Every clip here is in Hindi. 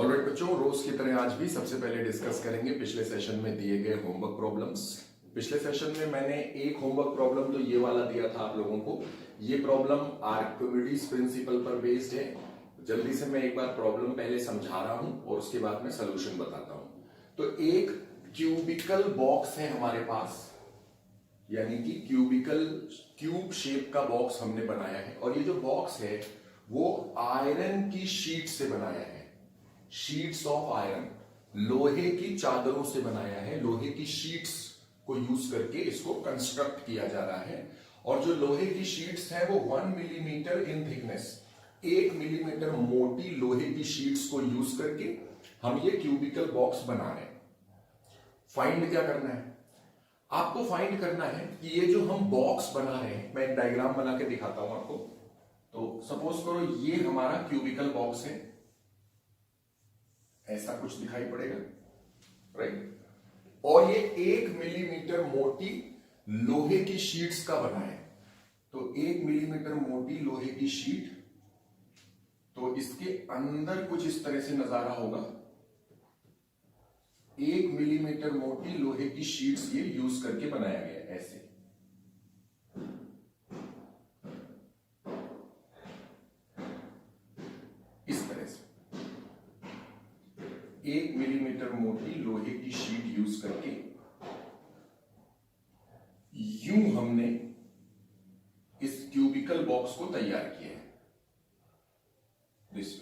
ऑलराइट बच्चों, रोज की तरह आज भी सबसे पहले डिस्कस करेंगे पिछले सेशन में दिए गए होमवर्क प्रॉब्लम्स। पिछले सेशन में मैंने एक होमवर्क प्रॉब्लम तो ये वाला दिया था आप लोगों को। ये प्रॉब्लम आर्किमिडीज प्रिंसिपल पर बेस्ड है। जल्दी से मैं एक बार प्रॉब्लम पहले समझा रहा हूं और उसके बाद में सोल्यूशन बताता हूं। तो एक क्यूबिकल बॉक्स है हमारे पास, यानी कि क्यूब शेप का बॉक्स हमने बनाया है और ये जो बॉक्स है वो आयरन की शीट से बनाया है। शीट्स ऑफ आयरन, लोहे की चादरों से बनाया है। लोहे की शीट्स को यूज करके इसको कंस्ट्रक्ट किया जा रहा है और जो लोहे की शीट्स है वो 1 मिलीमीटर इन थिकनेस, 1 मिलीमीटर मोटी लोहे की शीट्स को यूज करके हम ये क्यूबिकल बॉक्स बना रहे हैं। फाइंड क्या करना है आपको? फाइंड करना है कि ये जो हम बॉक्स बना रहे हैं, मैं एक डायग्राम बना के दिखाता हूं आपको। तो सपोज करो ये हमारा क्यूबिकल बॉक्स है, ऐसा कुछ दिखाई पड़ेगा, राइट? और ये 1 मिलीमीटर मोटी लोहे की शीट्स का बना है। तो 1 मिलीमीटर मोटी लोहे की शीट, तो इसके अंदर कुछ इस तरह से नजारा होगा। 1 मिलीमीटर मोटी लोहे की शीट्स ये यूज करके बनाया गया है, ऐसे। इस तरह से 1 मिलीमीटर मोटी लोहे की शीट यूज करके यूं हमने इस क्यूबिकल बॉक्स को तैयार किया है, दिस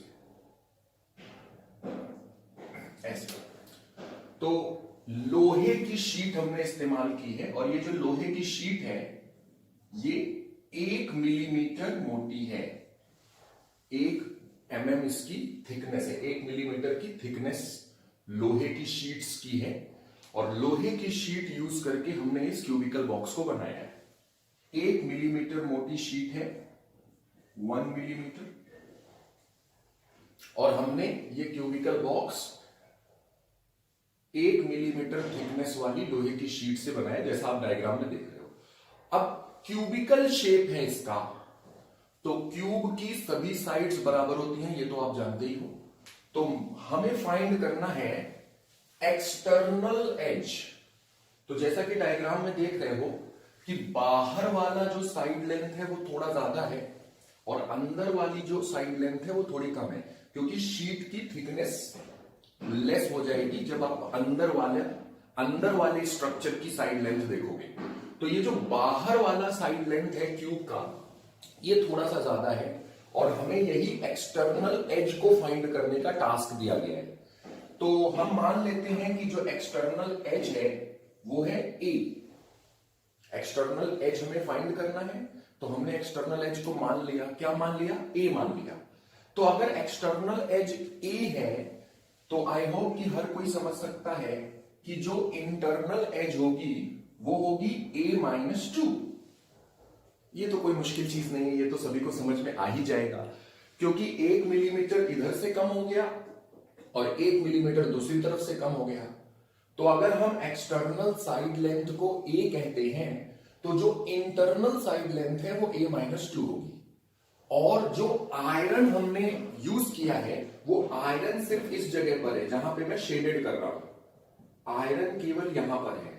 ऐसे। तो लोहे की शीट हमने इस्तेमाल की है और ये जो लोहे की शीट है ये 1 मिलीमीटर मोटी है। 1 mm इसकी थिकनेस है, 1 मिलीमीटर की थिकनेस लोहे की शीट्स की है और लोहे की शीट यूज करके हमने इस क्यूबिकल बॉक्स को बनाया है। 1 मिलीमीटर मोटी शीट है, 1 मिलीमीटर, और हमने ये क्यूबिकल बॉक्स 1 मिलीमीटर थिकनेस वाली लोहे की शीट से बनाया, जैसा आप डायग्राम में देख रहे हो। अब क्यूबिकल शेप है इसका, तो क्यूब की सभी साइड्स बराबर होती हैं, ये तो आप जानते ही हो। तो हमें फाइंड करना है एक्सटर्नल एज। तो जैसा कि डायग्राम में देख रहे हो कि बाहर वाला जो साइड लेंथ है वो थोड़ा ज्यादा है और अंदर वाली जो साइड लेंथ है वो थोड़ी कम है, क्योंकि शीट की थिकनेस लेस हो जाएगी जब आप अंदर वाले स्ट्रक्चर की साइड लेंथ देखोगे। तो ये जो बाहर वाला साइड लेंथ है क्यूब का, ये थोड़ा सा ज्यादा है और हमें यही एक्सटर्नल एज को फाइंड करने का टास्क दिया गया है। तो हम मान लेते हैं कि जो एक्सटर्नल एज है वो है ए। एक्सटर्नल एज हमें फाइंड करना है, तो हमने एक्सटर्नल एज को मान लिया। क्या मान लिया? ए मान लिया। तो अगर एक्सटर्नल एज ए है तो आई होप कि हर कोई समझ सकता है कि जो इंटरनल एज होगी वो होगी a-2। ये तो कोई मुश्किल चीज नहीं है, ये तो सभी को समझ में आ ही जाएगा, क्योंकि 1 मिलीमीटर इधर से कम हो गया और 1 मिलीमीटर दूसरी तरफ से कम हो गया। तो अगर हम एक्सटर्नल साइड लेंथ को a कहते हैं तो जो इंटरनल साइड लेंथ है वो a-2 होगी। और जो आयरन हमने यूज किया है वो आयरन सिर्फ इस जगह पर है जहां पे मैं शेडेड कर रहा हूं। आयरन केवल यहां पर है।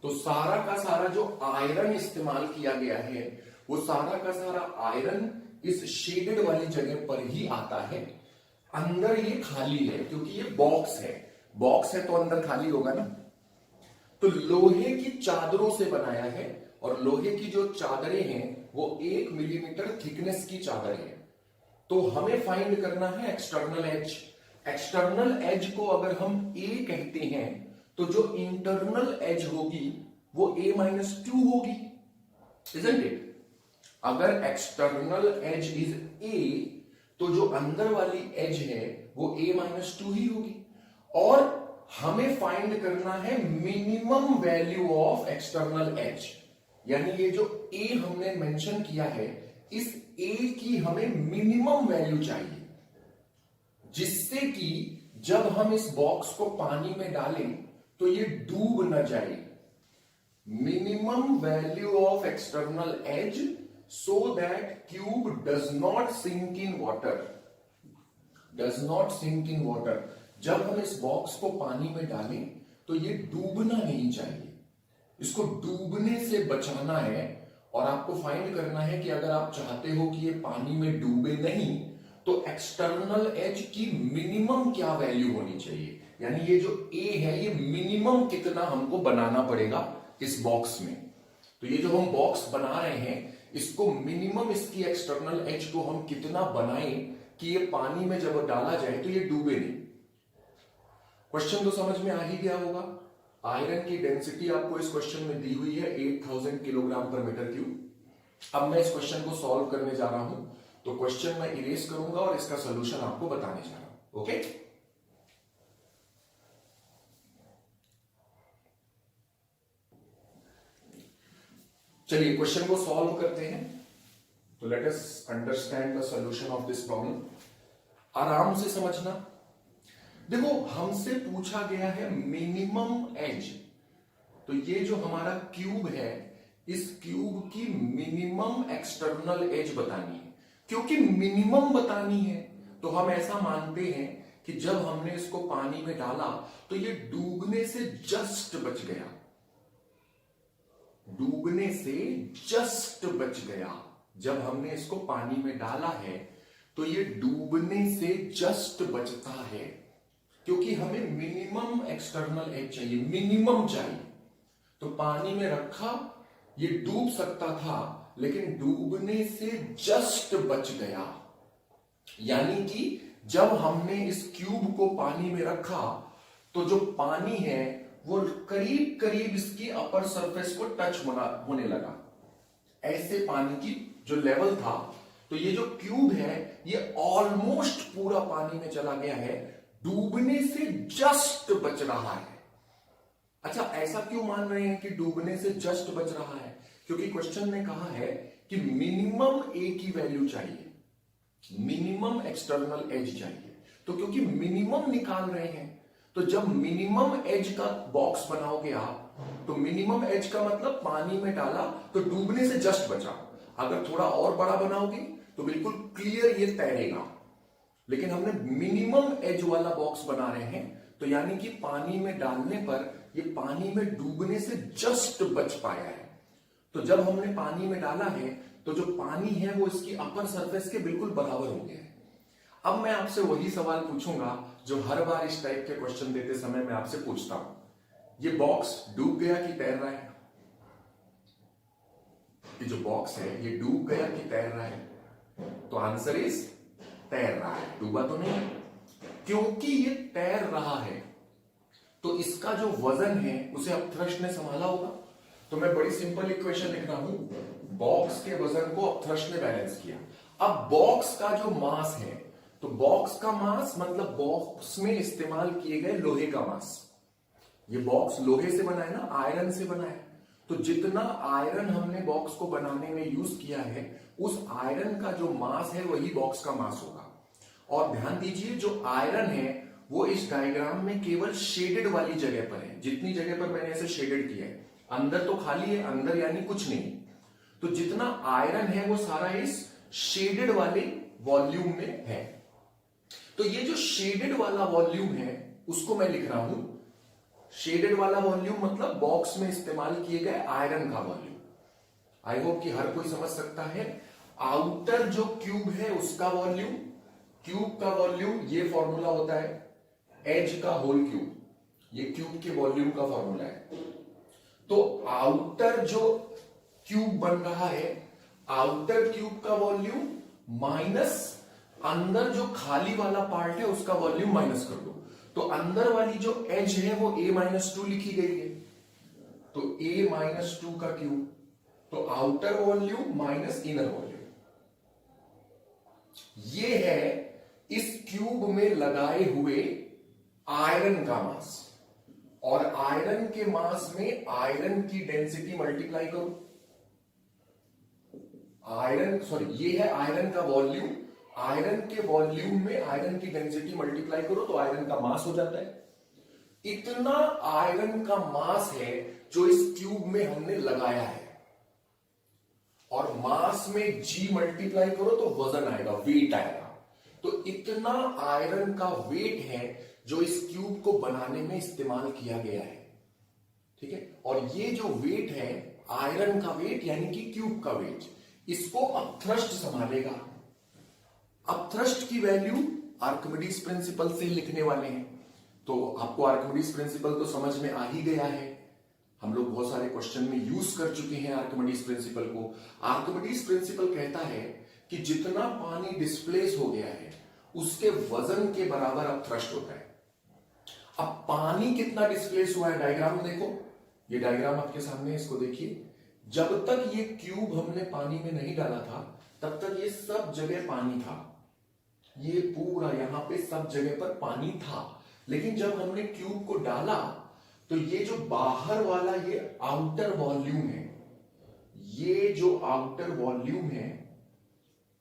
तो सारा का सारा जो आयरन इस्तेमाल किया गया है वो सारा का सारा आयरन इस शेडेड वाली जगह पर ही आता है। अंदर ये खाली है क्योंकि ये बॉक्स है। बॉक्स है तो अंदर खाली होगा ना। तो लोहे की चादरों से बनाया है और लोहे की जो चादरें हैं वो 1 मिलीमीटर थिकनेस की चादर है। तो हमें फाइंड करना है एक्सटर्नल एज। एक्सटर्नल एज को अगर हम ए कहते हैं तो जो इंटरनल एज होगी वो a-2 होगी, isn't it? अगर एक्सटर्नल एज इज a तो जो अंदर वाली एज है वो a-2 ही होगी। और हमें फाइंड करना है minimum value of external edge, यानी ये जो a हमने मेंशन किया है इस a की हमें मिनिमम वैल्यू चाहिए, जिससे कि जब हम इस बॉक्स को पानी में डालें तो ये डूब न जाए। Minimum value of external edge so that cube does not sink in water. Does not sink in water. जब हम इस बॉक्स को पानी में डालें तो ये डूबना नहीं चाहिए, इसको डूबने से बचाना है। और आपको फाइंड करना है कि अगर आप चाहते हो कि ये पानी में डूबे नहीं तो एक्सटर्नल एज की मिनिमम क्या वैल्यू होनी चाहिए, यानी ये जो ए है ये मिनिमम कितना हमको बनाना पड़ेगा इस बॉक्स में। तो ये जो हम बॉक्स बना रहे हैं इसको मिनिमम इसकी एक्सटर्नल एज को हम कितना बनाएं कि ये पानी में जब डाला जाए तो ये डूबे नहीं। क्वेश्चन तो समझ में आ ही गया होगा। आयरन की डेंसिटी आपको इस क्वेश्चन में दी हुई है 8000 किलोग्राम पर मीटर क्यूब। अब मैं इस क्वेश्चन को सॉल्व करने जा रहा हूं, तो क्वेश्चन मैं इरेज करूंगा और इसका सोल्यूशन आपको बताने जा रहा हूं। ओके, चलिए क्वेश्चन को सॉल्व करते हैं। तो let us understand the solution of this problem. आराम से समझना। देखो हमसे पूछा गया है मिनिमम एज, तो ये जो हमारा क्यूब है इस क्यूब की मिनिमम एक्सटर्नल एज बतानी है। क्योंकि मिनिमम बतानी है तो हम ऐसा मानते हैं कि जब हमने इसको पानी में डाला तो ये डूबने से जस्ट बच गया, डूबने से जस्ट बच गया। जब हमने इसको पानी में डाला है तो ये डूबने से जस्ट बचता है, क्योंकि हमें मिनिमम एक्सटर्नल एज चाहिए, मिनिमम चाहिए। तो पानी में रखा, ये डूब सकता था लेकिन डूबने से जस्ट बच गया। यानी कि जब हमने इस क्यूब को पानी में रखा तो जो पानी है वो करीब करीब इसकी अपर सरफेस को टच होने लगा, ऐसे पानी की जो लेवल था। तो ये जो क्यूब है ये ऑलमोस्ट पूरा पानी में चला गया है, डूबने से जस्ट बच रहा है। अच्छा, ऐसा क्यों मान रहे हैं कि डूबने से जस्ट बच रहा है? क्योंकि क्वेश्चन ने कहा है कि मिनिमम ए की वैल्यू चाहिए, मिनिमम एक्सटर्नल एज चाहिए। तो क्योंकि मिनिमम निकाल रहे हैं तो जब मिनिमम एज का बॉक्स बनाओगे आप, तो मिनिमम एज का मतलब पानी में डाला तो डूबने से जस्ट बचा। अगर थोड़ा और बड़ा बनाओगे तो बिल्कुल क्लियर ये तैरेगा, लेकिन हमने मिनिमम एज वाला बॉक्स बना रहे हैं तो यानी कि पानी में डालने पर ये पानी में डूबने से जस्ट बच पाया है। तो जब हमने पानी में डाला है तो जो पानी है वो इसकी अपर सरफेस के बिल्कुल बराबर हो गया है। अब मैं आपसे वही सवाल पूछूंगा जो हर बार इस टाइप के क्वेश्चन देते समय मैं आपसे पूछता हूं, ये बॉक्स डूब गया कि तैर रहा है? ये जो बॉक्स है ये डूब गया कि तैर रहा है? तो आंसर इज तैर रहा है, डूबा तो नहीं है। क्योंकि ये तैर रहा है तो इसका जो वजन है उसे अपथ्रस्ट ने संभाला होगा। तो मैं बड़ी सिंपल इक्वेशन लिख रहा हूं, बॉक्स के वजन को अपथ्रस्ट ने बैलेंस किया। अब बॉक्स का जो मास है, तो बॉक्स का मास मतलब बॉक्स में इस्तेमाल किए गए लोहे का मास। ये बॉक्स लोहे से बना है ना, आयरन से बना है। तो जितना आयरन हमने बॉक्स को बनाने में यूज किया है उस आयरन का जो मास है वही बॉक्स का मास होगा। और ध्यान दीजिए जो आयरन है वो इस डायग्राम में केवल शेडेड वाली जगह पर है। जितनी जगह पर मैंने ऐसे शेडेड किया है, अंदर तो खाली है, अंदर यानी कुछ नहीं। तो जितना आयरन है वो सारा इस शेडेड वाले वॉल्यूम में है। तो ये जो शेडेड वाला वॉल्यूम है उसको मैं लिख रहा हूं, शेडेड वाला वॉल्यूम मतलब बॉक्स में इस्तेमाल किए गए आयरन का वॉल्यूम। आई होप कि हर कोई समझ सकता है। आउटर जो क्यूब है उसका वॉल्यूम, क्यूब का वॉल्यूम ये फॉर्मूला होता है एज का होल क्यूब, ये क्यूब के वॉल्यूम का फॉर्मूला है। तो आउटर जो क्यूब बन रहा है, आउटर क्यूब का वॉल्यूम माइनस अंदर जो खाली वाला पार्ट है उसका वॉल्यूम माइनस कर दो। तो अंदर वाली जो एज है वो a-2 लिखी गई है, तो a-2 का क्यूब, तो outer volume minus inner volume. ये है इस क्यूब में लगाए हुए आयरन का मास, और आयरन के मास में आयरन की डेंसिटी मल्टीप्लाई करो। ये है आयरन का वॉल्यूम, आयरन के वॉल्यूम में आयरन की डेंसिटी मल्टीप्लाई करो तो आयरन का मास हो जाता है। इतना आयरन का मास है जो इस क्यूब में हमने लगाया है, और मास मास में जी मल्टीप्लाई करो तो वजन आएगा, वेट आएगा। तो इतना आयरन का वेट है जो इस क्यूब को बनाने में इस्तेमाल किया गया है, ठीक है। और ये जो वेट है आयरन का वेट यानी कि क्यूब का वेट, इसको अपथ्रस्ट संभालेगा। अपथ्रस्ट की वैल्यू आर्किमिडीज प्रिंसिपल से लिखने वाले हैं। तो आपको आर्किमिडीज प्रिंसिपल तो समझ में आ ही गया है, हम लोग बहुत सारे क्वेश्चन में यूज कर चुके हैं आर्किमिडीज प्रिंसिपल को। आर्किमिडीज प्रिंसिपल कहता है कि जितना पानी डिस्प्लेस हो गया है उसके वजन के बराबर अपथ्रस्ट होता है। अब पानी कितना डिस्प्लेस हुआ है डायग्राम में देखो, ये डायग्राम आपके सामने है, इसको देखिए। जब तक ये क्यूब हमने पानी में नहीं डाला था तब तक ये सब जगह पानी था, ये पूरा यहां पे सब जगह पर पानी था। लेकिन जब हमने क्यूब को डाला तो ये जो बाहर वाला ये आउटर वॉल्यूम है, ये जो आउटर वॉल्यूम है,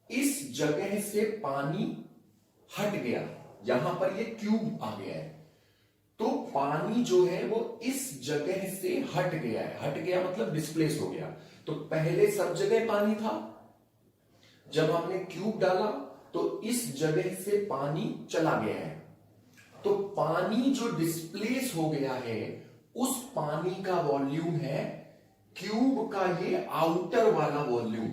इस जगह से पानी हट गया, यहां पर ये क्यूब आ गया है। तो पानी जो है वो इस जगह से हट गया है, हट गया मतलब डिस्प्लेस हो गया। तो पहले सब जगह पानी था, जब हमने क्यूब डाला तो इस जगह से पानी चला गया है। तो पानी जो डिस्प्लेस हो गया है उस पानी का वॉल्यूम है क्यूब का ये आउटर वाला वॉल्यूम।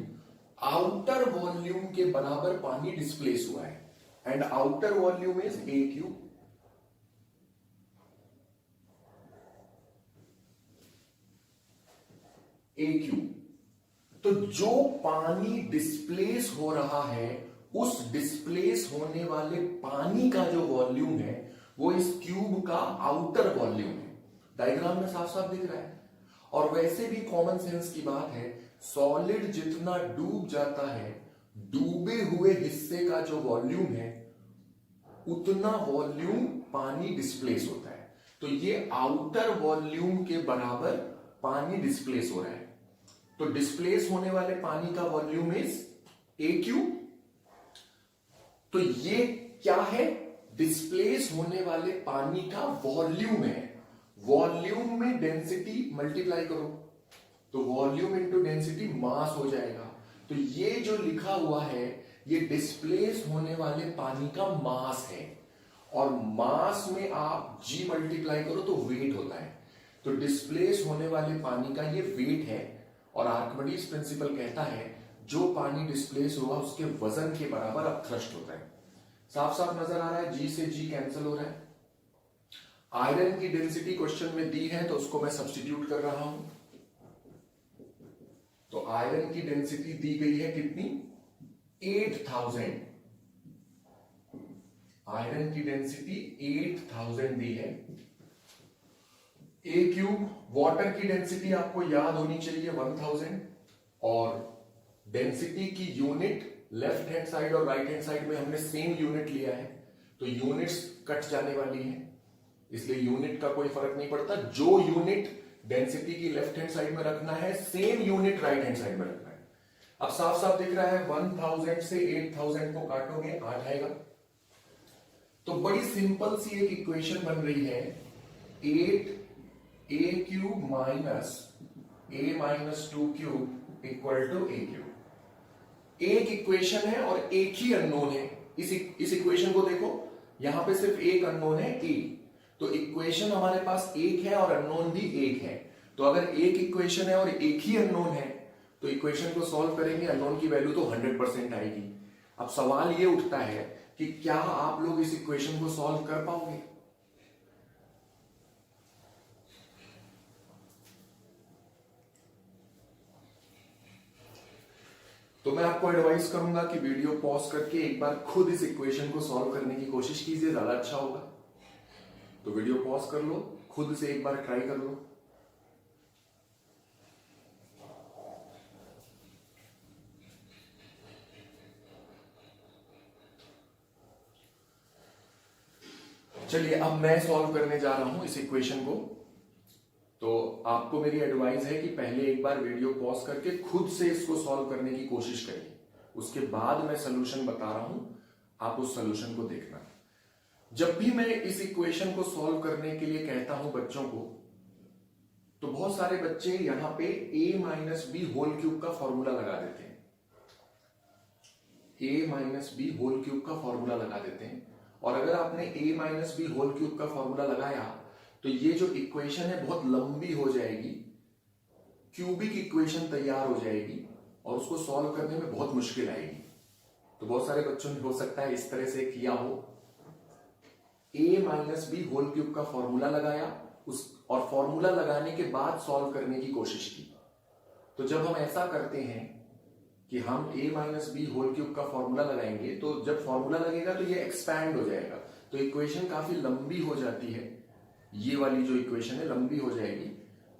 आउटर वॉल्यूम के बराबर पानी डिस्प्लेस हुआ है and outer volume is a cube. A cube. तो जो पानी डिस्प्लेस हो रहा है उस डिस्प्लेस होने वाले पानी का जो वॉल्यूम है वो इस क्यूब का आउटर वॉल्यूम है। डायग्राम में साफ साफ दिख रहा है। और वैसे भी कॉमन सेंस की बात है, सॉलिड जितना डूब जाता है, डूबे हुए हिस्से का जो वॉल्यूम है उतना वॉल्यूम पानी डिस्प्लेस होता है। तो ये आउटर वॉल्यूम के बराबर पानी डिस्प्लेस हो रहा है। तो डिस्प्लेस होने वाले पानी का वॉल्यूम इज ए क्यूब। तो ये क्या है? डिस्प्लेस होने वाले पानी का वॉल्यूम है। वॉल्यूम में डेंसिटी मल्टीप्लाई करो तो वॉल्यूम इंटू डेंसिटी मास हो जाएगा। तो ये जो लिखा हुआ है ये डिस्प्लेस होने वाले पानी का मास है, और मास में आप जी मल्टीप्लाई करो तो वेट होता है। तो डिस्प्लेस होने वाले पानी का ये वेट है, और आर्किमिडीज प्रिंसिपल कहता है जो पानी डिस्प्लेस होगा उसके वजन के बराबर अपथ्रस्ट होता है। साफ साफ नजर आ रहा है, जी से जी कैंसिल हो रहा है। आयरन की डेंसिटी क्वेश्चन में दी है तो उसको मैं सब्स्टिट्यूट कर रहा हूं। तो आयरन की डेंसिटी दी गई है कितनी? 8000। आयरन की डेंसिटी 8000 दी है। ए क्यूब। वाटर की डेंसिटी आपको याद होनी चाहिए 1000, और डेंसिटी की यूनिट लेफ्ट हैंड साइड और राइट हैंड साइड में हमने सेम यूनिट लिया है, तो यूनिट्स कट जाने वाली है, इसलिए यूनिट का कोई फर्क नहीं पड़ता। जो यूनिट डेंसिटी की लेफ्ट हैंड साइड में रखना है same unit right hand side में रखना है। अब साफ साफ दिख रहा है 1000 से 8000 को काटोगे 8 आएगा। तो बड़ी सिंपल सी एक इक्वेशन बन रही है, 8 a cube minus a minus 2 cube equal to a cube. एक इक्वेशन है और एक ही अननोन है। इस इक्वेशन को देखो, यहां पे सिर्फ एक अननोन है ए। तो इक्वेशन हमारे पास एक है और अननोन भी एक है। तो अगर एक इक्वेशन है और एक ही अननोन है तो इक्वेशन को सॉल्व करेंगे, अननोन की वैल्यू तो 100% आएगी। अब सवाल ये उठता है कि क्या आप लोग इस इक्वेशन को सॉल्व कर पाओगे? तो मैं आपको एडवाइस करूंगा कि वीडियो पॉज करके एक बार खुद इस इक्वेशन को सॉल्व करने की कोशिश कीजिए, ज्यादा अच्छा होगा। तो वीडियो पॉज कर लो, खुद से एक बार ट्राई कर लो। चलिए अब मैं सॉल्व करने जा रहा हूं इस इक्वेशन को। तो आपको मेरी एडवाइस है कि पहले एक बार वीडियो पॉज करके खुद से इसको सॉल्व करने की कोशिश करिए, उसके बाद मैं सलूशन बता रहा हूं, आप उस सलूशन को देखना। जब भी मैं इस इक्वेशन को सॉल्व करने के लिए कहता हूं बच्चों को, तो बहुत सारे बच्चे यहां पे a minus B whole cube का फॉर्मूला लगा देते हैं। a minus B whole cube का फॉर्मूला लगा देते हैं। और अगर आपने a minus B whole cube का फॉर्मूला लगाया तो ये जो इक्वेशन है बहुत लंबी हो जाएगी, क्यूबिक इक्वेशन तैयार हो जाएगी और उसको सॉल्व करने में बहुत मुश्किल आएगी। तो बहुत सारे बच्चों ने हो सकता है इस तरह से किया हो, a minus B whole cube का फॉर्मूला लगाया और फॉर्मूला लगाने के बाद सॉल्व करने की कोशिश की। तो जब हम ऐसा करते हैं कि हम a minus B whole cube का फॉर्मूला लगाएंगे तो जब फॉर्मूला लगेगा तो ये एक्सपैंड हो जाएगा, तो इक्वेशन काफी लंबी हो जाती है। ये वाली जो इक्वेशन है लंबी हो जाएगी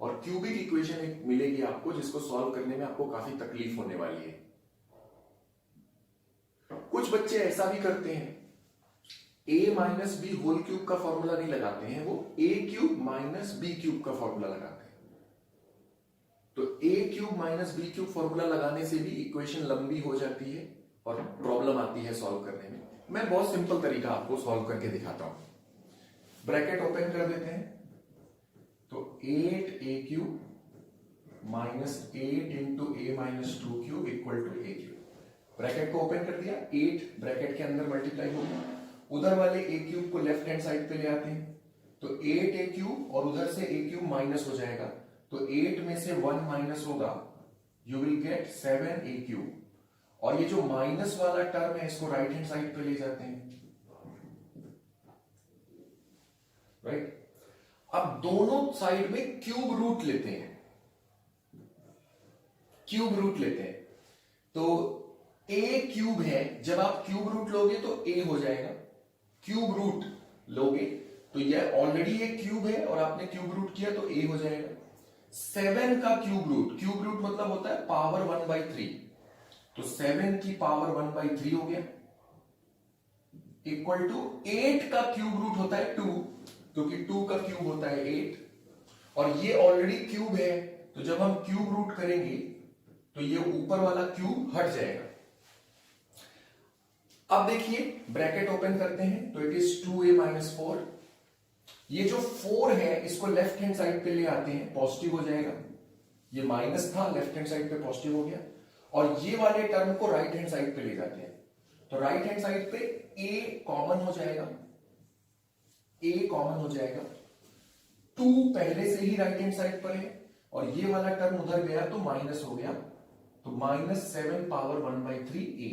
और क्यूबिक इक्वेशन एक मिलेगी आपको जिसको सॉल्व करने में आपको काफी तकलीफ होने वाली है। कुछ बच्चे ऐसा भी करते हैं, a minus B whole cube का फॉर्मूला नहीं लगाते हैं, वो a cube minus B cube का फॉर्मूला लगाते हैं। तो a cube minus B cube formula लगाने से भी इक्वेशन लंबी हो जाती है और प्रॉब्लम आती है सॉल्व करने में। मैं बहुत सिंपल तरीका आपको सॉल्व करके दिखाता हूं। ब्रैकेट ओपन कर देते हैं, तो 8a cube minus 8 into a minus 2 cube equal to a cube. Bracket को ओपन कर दिया, 8 ब्रैकेट के अंदर मल्टीप्लाई हो गया, उधर वाले a क्यूब को लेफ्ट हैंड साइड पे ले आते हैं, तो 8a क्यूब और उधर से a क्यूब माइनस हो जाएगा, तो 8 में से 1 माइनस होगा, you will get 7a cube. और ये जो माइनस वाला टर्म है इसको राइट हैंड साइड पे ले जाते हैं, राइट। अब दोनों साइड में क्यूब रूट लेते हैं, क्यूब रूट लेते हैं, तो a क्यूब है, जब आप क्यूब रूट लोगे तो a हो जाएगा, क्यूब रूट लोगे तो यह ऑलरेडी एक क्यूब है और आपने क्यूब रूट किया तो a हो जाएगा। 7 का क्यूब रूट, क्यूब रूट मतलब होता है पावर 1/3, तो 7 की पावर 1/3 हो गया, इक्वल टू 8 का क्यूब रूट होता है 2, क्योंकि 2 का क्यूब होता है 8 और ये ऑलरेडी क्यूब है, तो जब हम क्यूब रूट करेंगे तो ये ऊपर वाला क्यूब हट जाएगा। अब देखिए ब्रैकेट ओपन करते हैं, तो इट इज 2a माइनस 4। ये जो 4 है इसको लेफ्ट हैंड साइड पे ले आते हैं, पॉजिटिव हो जाएगा, ये माइनस था लेफ्ट हैंड साइड पे पॉजिटिव हो गया, और ये वाले टर्म को राइट हैंड साइड पे ले जाते हैं, तो राइट हैंड साइड पे a कॉमन हो जाएगा, a कॉमन हो जाएगा, 2 पहले से ही राइट हैंड साइड पर है और ये वाला टर्म उधर गया तो माइनस हो गया, तो -7 पावर 1/3 a,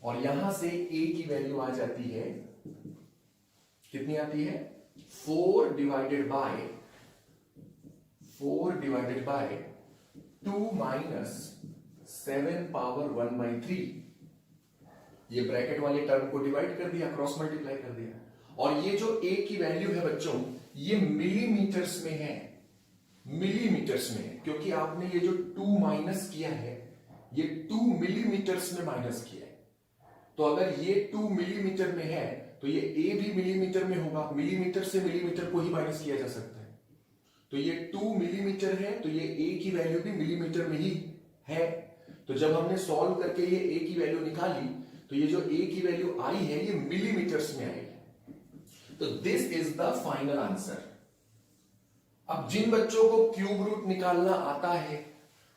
और यहां से a की वैल्यू आ जाती है, कितनी आती है, 4 डिवाइडेड बाय 2 माइनस 7 पावर 1/3। ये ब्रैकेट वाले टर्म को डिवाइड कर दिया, क्रॉस मल्टीप्लाई कर दिया, और ये जो a की वैल्यू है बच्चों ये मिलीमीटर्स में है, मिलीमीटर्स में है, क्योंकि आपने ये जो 2 माइनस किया है ये 2 मिलीमीटर्स में माइनस किया है, तो अगर ये 2 मिलीमीटर में है तो ये a भी मिलीमीटर में होगा, मिलीमीटर से मिलीमीटर को ही माइनस किया जा सकता है, तो ये 2 मिलीमीटर है तो ये a की वैल्यू भी मिलीमीटर में ही है। तो जब हमने सॉल्व करके ये a की वैल्यू निकाली तो ये जो a की वैल्यू आई है ये मिलीमीटर्स में आएगी, तो this is the final answer. अब जिन बच्चों को क्यूब रूट निकालना आता है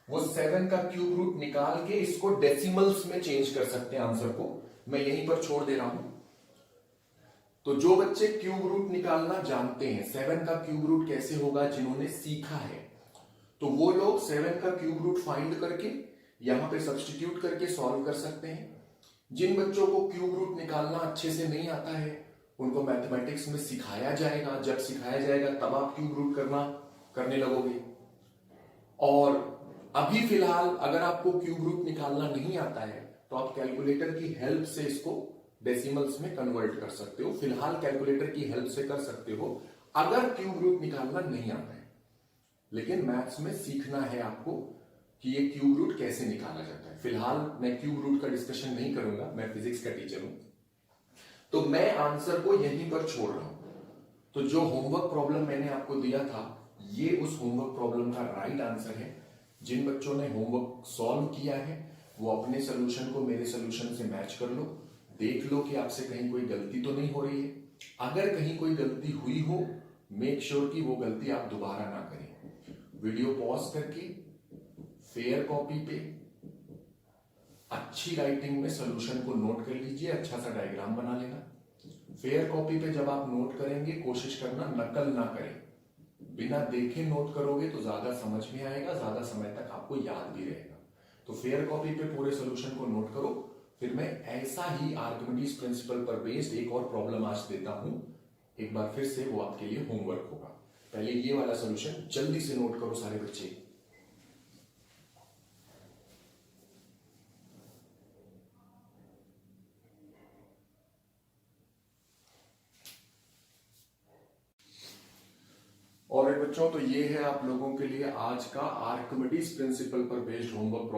वो 7 का क्यूब रूट निकाल के इसको डेसिमल्स में चेंज कर सकते हैं आंसर को, मैं यहीं पर छोड़ दे रहा हूं। तो जो बच्चे क्यूब रूट निकालना जानते हैं, 7 का क्यूब रूट कैसे होगा जिन्होंने सीखा है, तो वो लोग 7 का क्यूब रूट फाइंड करके यहां पे सब्स्टिट्यूट करके सॉल्व कर सकते हैं। जिन बच्चों को क्यूब रूट निकालना अच्छे से नहीं आता है उनको मैथमेटिक्स में सिखाया जाएगा, जब सिखाया जाएगा तब आप क्यूब रूट करने लगोगे। और अभी फिलहाल अगर आपको क्यूब रूट निकालना नहीं आता है तो आप कैलकुलेटर की हेल्प से इसको डेसिमल्स में कन्वर्ट कर सकते हो, फिलहाल कैलकुलेटर की हेल्प से कर सकते हो अगर क्यूब रूट निकालना नहीं आता है, लेकिन मैथ्स में सीखना है आपको कि ये क्यूब रूट कैसे निकाला जाता है। फिलहाल मैं क्यूब रूट का डिस्कशन नहीं करूंगा, मैं फिजिक्स का टीचर हूं, तो मैं आंसर को यहीं पर छोड़ रहा हूं। तो जो होमवर्क प्रॉब्लम मैंने आपको दिया था ये उस होमवर्क प्रॉब्लम का राइट आंसर है। जिन बच्चों ने होमवर्क सॉल्व किया है वो अपने सोल्यूशन को मेरे सोल्यूशन से मैच कर लो, देख लो कि आपसे कहीं कोई गलती तो नहीं हो रही है। अगर कहीं कोई गलती हुई हो मेक श्योर कि वो गलती आप दोबारा ना करें। वीडियो पॉज करके फेयर कॉपी पे अच्छी राइटिंग में सॉल्यूशन को नोट कर लीजिए, अच्छा सा डायग्राम बना लेना। फेयर कॉपी पे जब आप नोट करेंगे कोशिश करना नकल ना करें, बिना देखे नोट करोगे तो ज्यादा समझ में आएगा, ज्यादा समय तक आपको याद भी रहेगा। तो फेयर कॉपी पे पूरे सॉल्यूशन को नोट करो। फिर मैं ऐसा ही आर्किमिडीज प्रिंसिपल पर बेस्ड एक और प्रॉब्लम आज देता हूं, एक बार फिर से वो आपके लिए होमवर्क होगा। पहले ये वाला सॉल्यूशन जल्दी से नोट करो सारे बच्चे। और बच्चों, तो ये है आप लोगों के लिए आज का आर्किमिडीज प्रिंसिपल पर बेस्ड होमवर्क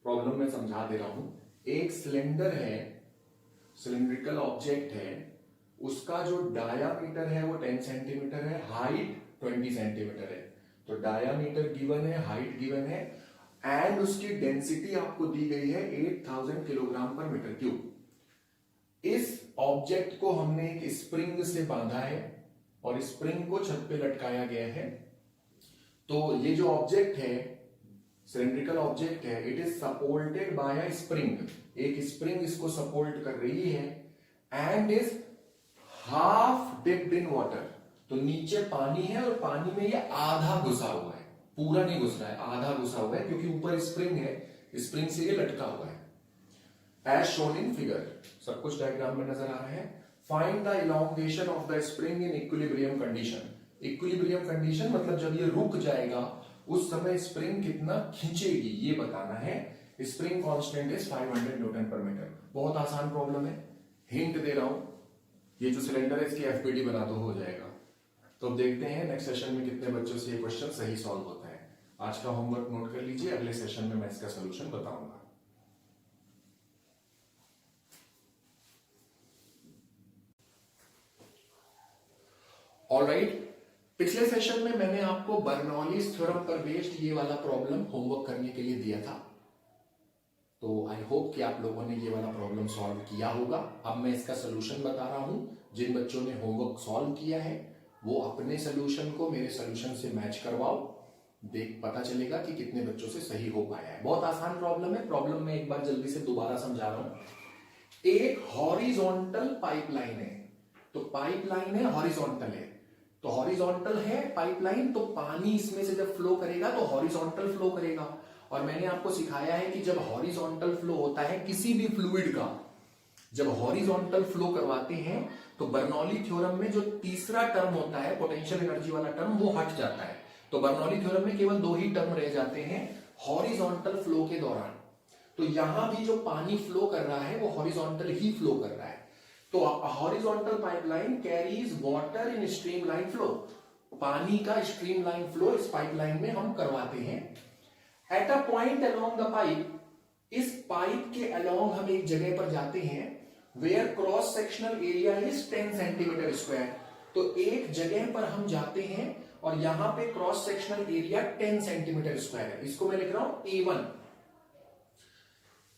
प्रॉब्लम मैं समझा दे रहा हूं। एक सिलेंडर है, सिलिंड्रिकल ऑब्जेक्ट है, उसका जो डायामीटर है वो 10 सेंटीमीटर है, हाइट 20 सेंटीमीटर है। तो डायामीटर गिवन है, हाइट गिवन है एंड उसकी डेंसिटी आपको दी गई है 8000 किलोग्राम पर मीटर क्यूब। इस ऑब्जेक्ट को हमने एक स्प्रिंग से बांधा है और स्प्रिंग को छत पे लटकाया गया है। तो ये जो ऑब्जेक्ट है, सिलिंड्रिकल ऑब्जेक्ट है, it is supported by a spring. एक स्प्रिंग इसको सपोर्ट कर रही है and is half dipped in water. तो नीचे पानी है और पानी में ये आधा घुसा हुआ है, पूरा नहीं घुस रहा है, आधा घुसा हुआ है क्योंकि ऊपर स्प्रिंग है, स्प्रिंग से ये लटका हुआ है। एज शोन इन फिगर, सब कुछ डायग्राम में नजर आ रहा है। Find the elongation of the spring in equilibrium condition. Equilibrium condition मतलब जब ये रुक जाएगा उस समय स्प्रिंग कितना खींचेगी ये बताना है। Spring constant is 500 Newton per metre. बहुत आसान प्रॉब्लम है, हिंट दे रहा हूं, ये जो सिलेंडर है इसकी एफपीडी बना दो, हो जाएगा। तो अब देखते हैं नेक्स्ट सेशन में कितने बच्चों से ये क्वेश्चन सही सॉल्व होता है। आज का होमवर्क नोट कर लीजिए, अगले सेशन में मैं इसका सोल्यूशन बताऊंगा। ऑलराइट, पिछले सेशन में मैंने आपको बर्नौलीज थ्योरम पर बेस्ड ये वाला प्रॉब्लम होमवर्क करने के लिए दिया था। तो आई होप कि आप लोगों ने ये वाला प्रॉब्लम सॉल्व किया होगा। अब मैं इसका सोल्यूशन बता रहा हूं। जिन बच्चों ने होमवर्क सॉल्व किया है वो अपने सोल्यूशन को मेरे सोल्यूशन से मैच करवाओ, देख पता चलेगा कि कितने बच्चों से सही हो पाया है। बहुत आसान प्रॉब्लम है। प्रॉब्लम में एक बार जल्दी से दोबारा समझा रहा हूं। एक हॉरिजॉन्टल पाइपलाइन है, तो पाइपलाइन है, हॉरिजॉन्टल है, तो हॉरिजॉन्टल है पाइपलाइन, तो पानी इसमें से जब फ्लो करेगा तो हॉरिजॉन्टल फ्लो करेगा। और मैंने आपको सिखाया है कि जब हॉरिजॉन्टल फ्लो होता है किसी भी फ्लूइड का, जब हॉरिजॉन्टल फ्लो करवाते हैं तो बर्नौली थ्योरम में जो तीसरा टर्म होता है पोटेंशियल एनर्जी वाला टर्म, वो हट जाता है। तो बर्नौली थ्योरम में केवल दो ही टर्म रह जाते हैं हॉरिजॉन्टल फ्लो के दौरान। तो यहां भी जो पानी फ्लो कर रहा है वो हॉरिजॉन्टल ही फ्लो कर रहा है। तो horizontal pipeline carries water in streamline flow. पानी का स्ट्रीमलाइन फ्लो इस पाइपलाइन में हम करवाते हैं। At a point along the pipe, इस पाइप के अलोंग हम एक जगह पर जाते हैं where cross sectional area is 10 centimetre square. तो एक जगह पर हम जाते हैं और यहां पे cross sectional area 10 centimetre square है, इसको मैं लिख रहा हूं A1।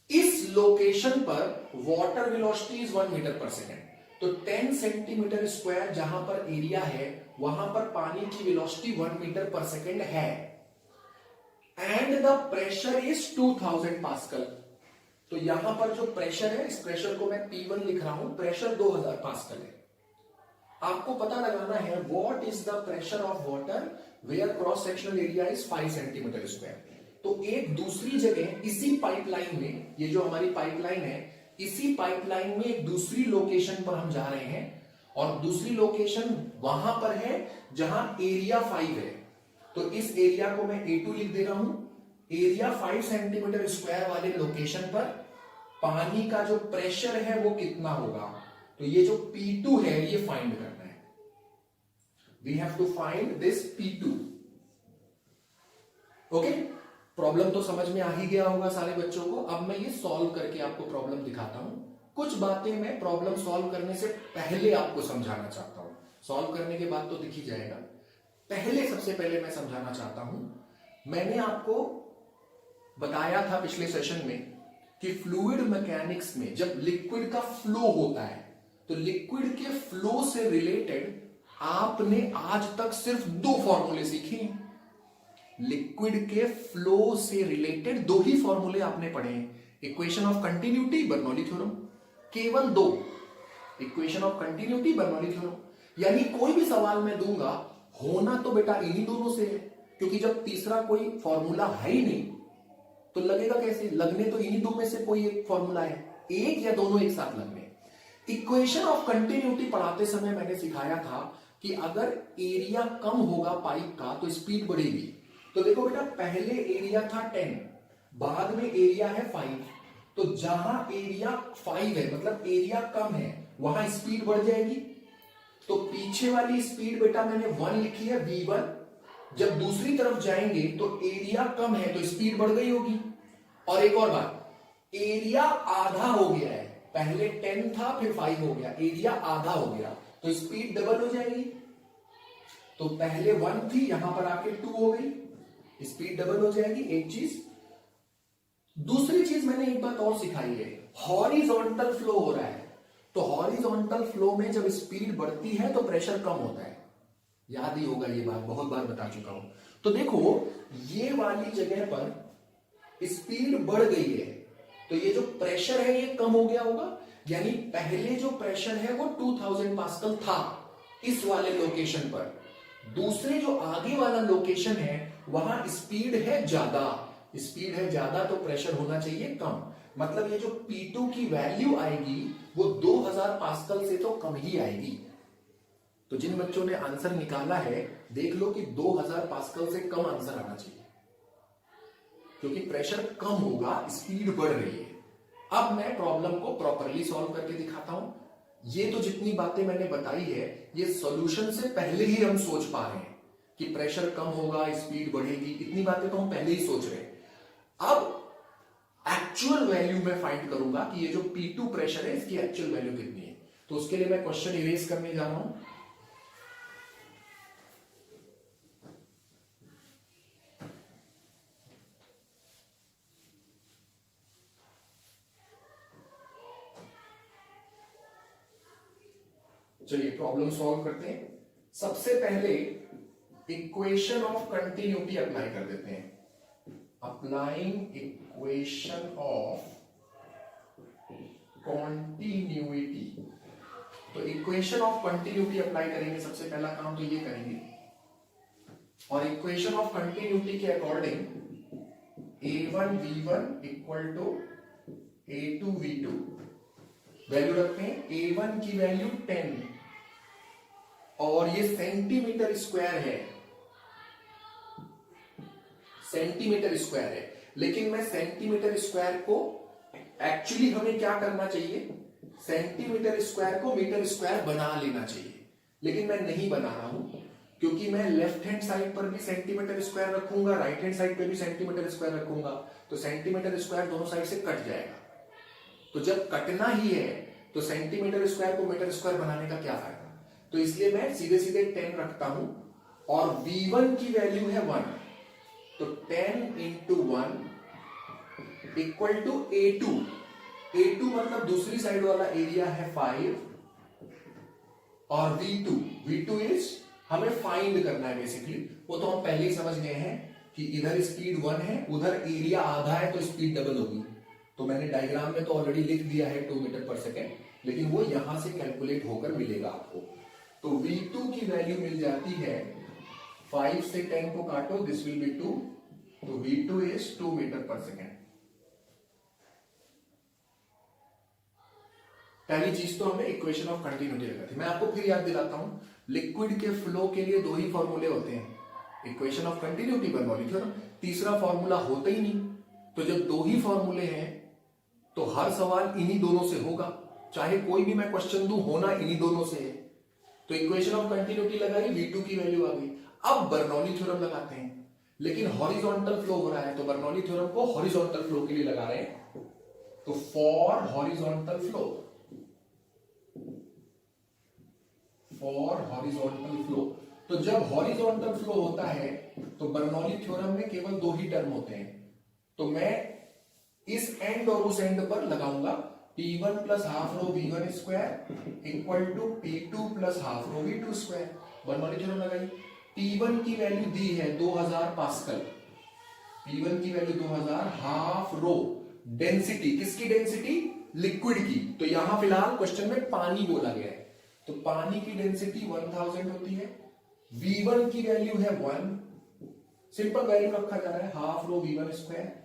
इस लोकेशन पर वाटर वेलोसिटी इज 1 मीटर पर सेकेंड। तो 10 सेंटीमीटर स्क्वायर जहां पर एरिया है वहां पर पानी की वेलोसिटी 1 मीटर पर सेकेंड है and the pressure is 2000 pascal. तो यहां पर जो प्रेशर है, इस प्रेशर को मैं P1 लिख रहा हूं, प्रेशर 2000 पास्कल है। आपको पता लगाना है what is the pressure of water where cross sectional area is 5 centimetre square. तो एक दूसरी जगह इसी पाइपलाइन में, ये जो हमारी पाइपलाइन है, इसी पाइपलाइन में एक दूसरी लोकेशन पर हम जा रहे हैं और दूसरी लोकेशन वहां पर है जहां एरिया 5 है। तो इस एरिया को मैं A2 लिख दे रहा हूं। एरिया 5 सेंटीमीटर स्क्वायर वाले लोकेशन पर पानी का जो प्रेशर है वो कितना होगा, तो ये जो P2 है ये फाइंड करना है। We have to find this P2। Okay, problem तो समझ में आ ही गया होगा सारे बच्चों को। अब मैं ये सॉल्व करके आपको प्रॉब्लम दिखाता हूं। कुछ बातें मैं प्रॉब्लम सॉल्व करने से पहले आपको समझाना चाहता हूं, सॉल्व करने के बाद तो दिख ही जाएगा। पहले, सबसे पहले मैं समझाना चाहता हूं, मैंने आपको बताया था पिछले सेशन में कि फ्लूइड मैकेनिक्स में जब लिक्विड का फ्लो होता है तो लिक्विड के फ्लो से रिलेटेड आपने आज तक सिर्फ 2 फॉर्मूले सीखे हैं। लिक्विड के फ्लो से रिलेटेड 2 ही फॉर्मूले आपने पढ़े हैं। Equation of continuity, Bernoulli theorem, केवल दो, equation of continuity, Bernoulli theorem. यानी कोई भी सवाल मैं दूंगा होना तो बेटा इन्हीं दोनों से है, क्योंकि जब तीसरा कोई फॉर्मूला है ही नहीं तो लगेगा कैसे, लगने तो इन्हीं दो में से कोई एक फॉर्मूला है, एक या दोनों एक साथ लगने। इक्वेशन ऑफ कंटिन्यूटी पढ़ाते समय मैंने सिखाया था कि अगर एरिया कम होगा पाइप का तो स्पीड बढ़ेगी। तो देखो बेटा पहले एरिया था 10, बाद में एरिया है 5, तो जहां एरिया 5 है मतलब एरिया कम है वहां स्पीड बढ़ जाएगी। तो पीछे वाली स्पीड बेटा मैंने 1 लिखी है v1, जब दूसरी तरफ जाएंगे तो एरिया कम है तो स्पीड बढ़ गई होगी। और एक और बात, एरिया आधा हो गया है, पहले 10 था फिर 5 हो गया, एरिया आधा हो गया तो स्पीड डबल हो जाएगी। तो पहले 1 थी यहां पर आके 2 हो गई, स्पीड डबल हो जाएगी, एक चीज। दूसरी चीज मैंने एक बात और सिखाई है, हॉरिजॉन्टल फ्लो हो रहा है, तो हॉरिजॉन्टल फ्लो में जब स्पीड बढ़ती है तो प्रेशर कम होता है, याद ही होगा ये बात, बहुत बार बता चुका हूं। तो देखो ये वाली जगह पर स्पीड बढ़ गई है तो ये जो प्रेशर है ये कम हो गया होगा, यानी पहले जो प्रेशर है वो 2000 पास्कल था इस वाले लोकेशन पर, दूसरे जो आगे वाला लोकेशन है वहां स्पीड है ज्यादा, स्पीड है ज्यादा तो प्रेशर होना चाहिए कम, मतलब ये जो P2 की वैल्यू आएगी वो 2000 पास्कल से तो कम ही आएगी। तो जिन बच्चों ने आंसर निकाला है देख लो कि 2000 पास्कल से कम आंसर आना चाहिए, क्योंकि प्रेशर कम होगा, स्पीड बढ़ रही है। अब मैं प्रॉब्लम को प्रॉपरली सॉल्व करके दिखाता हूं। ये तो जितनी बातें मैंने बताई है ये सॉल्यूशन से पहले ही हम सोच पा रहे हैं कि प्रेशर कम होगा, स्पीड बढ़ेगी, इतनी बातें तो हम पहले ही सोच रहे हैं। अब एक्चुअल वैल्यू मैं फाइंड करूंगा कि ये जो P2 प्रेशर है इसकी एक्चुअल वैल्यू कितनी है। तो उसके लिए मैं क्वेश्चन इरेज करने जा रहा हूं। चलिए प्रॉब्लम सॉल्व करते हैं। सबसे पहले इक्वेशन ऑफ कंटिन्यूटी अप्लाई कर देते हैं। अप्लाइंग इक्वेशन ऑफ कॉन्टिन्यूटी, तो इक्वेशन ऑफ कंटिन्यूटी अप्लाई करेंगे, सबसे पहला काम तो ये करेंगे। और इक्वेशन ऑफ कंटिन्यूटी के according a1 v1 equal to a2 v2 value रखते हैं। a1 की वैल्यू 10 और ये सेंटीमीटर स्क्वायर है, सेंटीमीटर स्क्वायर है, लेकिन मैं सेंटीमीटर स्क्वायर को एक्चुअली हमें क्या करना चाहिए, सेंटीमीटर स्क्वायर को मीटर स्क्वायर बना लेना चाहिए, लेकिन मैं नहीं बना रहा हूं क्योंकि मैं लेफ्ट हैंड साइड पर भी सेंटीमीटर स्क्वायर रखूंगा, राइट हैंड साइड पे भी सेंटीमीटर स्क्वायर रखूंगा, तो सेंटीमीटर स्क्वायर दोनों साइड से कट जाएगा। तो जब कटना ही है तो सेंटीमीटर स्क्वायर को मीटर स्क्वायर बनाने का क्या फायदा, तो इसलिए मैं सीधे सीधे 10 रखता हूं। और v1 की वैल्यू है 1, तो 10 into 1 equal to a2, a2 मतलब दूसरी साइड वाला एरिया है 5 और v2 इज हमें फाइंड करना है बेसिकली, वो तो हम पहले ही समझ गए हैं कि इधर स्पीड 1 है, उधर एरिया आधा है तो स्पीड डबल होगी। तो मैंने डायग्राम में तो ऑलरेडी लिख दिया है 2 मीटर पर सेकेंड, लेकिन वो यहां से कैलकुलेट होकर मिलेगा आपको। तो v2 की वैल्यू मिल जाती है 5 से 10 को काटो, दिस विल बी 2, तो v2 इज 2 मीटर पर सेकेंड। पहली चीज तो हमने इक्वेशन ऑफ कंटिन्यूटी रखा थी। मैं आपको फिर याद दिलाता हूं, लिक्विड के फ्लो के लिए 2 ही फॉर्मूले होते हैं, equation of continuity, Bernoulli theorem. तीसरा फॉर्मूला होता ही नहीं, तो जब 2 ही फॉर्मूले हैं तो हर सवाल इन्हीं दोनों से होगा, चाहे कोई भी मैं क्वेश्चन दूं होना इन्हीं दोनों से है। तो इक्वेशन ऑफ कंटिन्यूटी लगाई, v2 की वैल्यू आ गई। अब बर्नौली थ्योरम लगाते हैं, लेकिन हॉरिजॉन्टल फ्लो हो रहा है तो बर्नौली थ्योरम को हॉरिजॉन्टल फ्लो के लिए लगा रहे हैं। तो for horizontal flow, for horizontal flow, तो जब हॉरिजॉन्टल फ्लो होता है तो बर्नौली थ्योरम में केवल 2 ही टर्म होते हैं। तो मैं इस एंड और उस एंड पर लगाऊंगा P1 plus half rho V1 square equal to P2 plus half rho V2 square. Bernoulli theorem लगाई। P1 की वैल्यू दी है 2000 पास्कल, P1 की वैल्यू 2000, हाफ रो डेंसिटी, किसकी डेंसिटी? लिक्विड की। तो यहां फिलहाल क्वेश्चन में पानी बोला गया है, तो पानी की डेंसिटी 1000 होती है। V1 की वैल्यू है 1, सिंपल वैल्यू रखा जा रहा है, half rho V1 square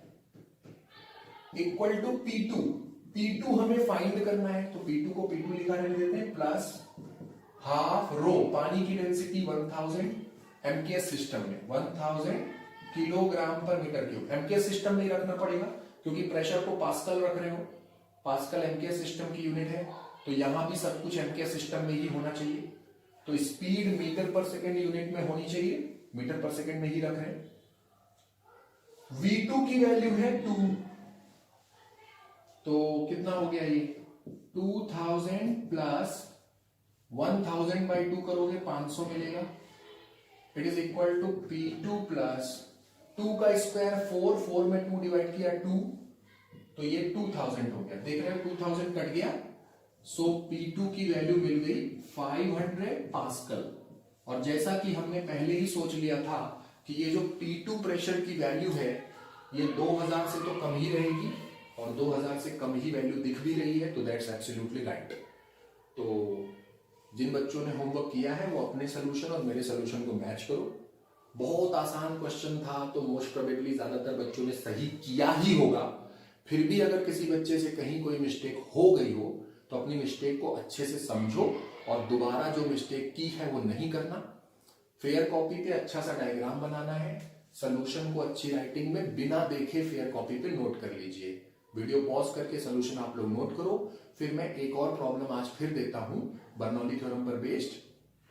equal to P2। P2 हमें फाइंड करना है, तो P2 को P2 लिखा रहने देते हैं, प्लस हाफ रो, पानी की डेंसिटी 1000 एमकेएस सिस्टम में 1000 kilogram per metre cube. MKS system नहीं रखना पड़ेगा क्योंकि प्रेशर को पास्कल रख रहे हो, पास्कल एमकेएस सिस्टम की यूनिट है, तो यहां भी सब कुछ एमकेएस सिस्टम में ही होना चाहिए। तो स्पीड मीटर पर सेकेंड यूनिट में होनी चाहिए, मीटर पर सेकेंड में ही रख रहे हैं। V2 की वैल्यू है 2, तो कितना हो गया ये 2000 प्लस 1000 बाई 2 करोगे 500 मिलेगा। It is equal to P2 plus 2 का स्क्वायर 4 में 2 डिवाइड किया 2, तो ये 2000 हो गया। देख रहे हो 2000 कट गया, सो P2 की वैल्यू मिल गई 500 पास्कल। और जैसा कि हमने पहले ही सोच लिया था कि ये जो P2 प्रेशर की वैल्यू है ये 2000 से तो कम ही रहेगी, और 2000 से कम ही वैल्यू दिख भी रही है, तो दैट्स एब्सोल्युटली राइट। तो जिन बच्चों ने होमवर्क किया है वो अपने सोल्यूशन और मेरे सोल्यूशन को मैच करो। बहुत आसान क्वेश्चन था, तो मोस्ट प्रोबेबली ज्यादातर बच्चों ने सही किया ही होगा। फिर भी अगर किसी बच्चे से कहीं कोई मिस्टेक हो गई हो तो अपनी मिस्टेक को अच्छे से समझो और दोबारा जो मिस्टेक की है वो नहीं करना। फेयर कॉपी पे अच्छा सा डायग्राम बनाना है, सोल्यूशन को अच्छी राइटिंग में बिना देखे फेयर कॉपी पे नोट कर लीजिए। वीडियो पॉज करके सोल्यूशन आप लोग नोट करो, फिर मैं एक और प्रॉब्लम आज फिर देता हूं बर्नौली थ्योरम पर बेस्ड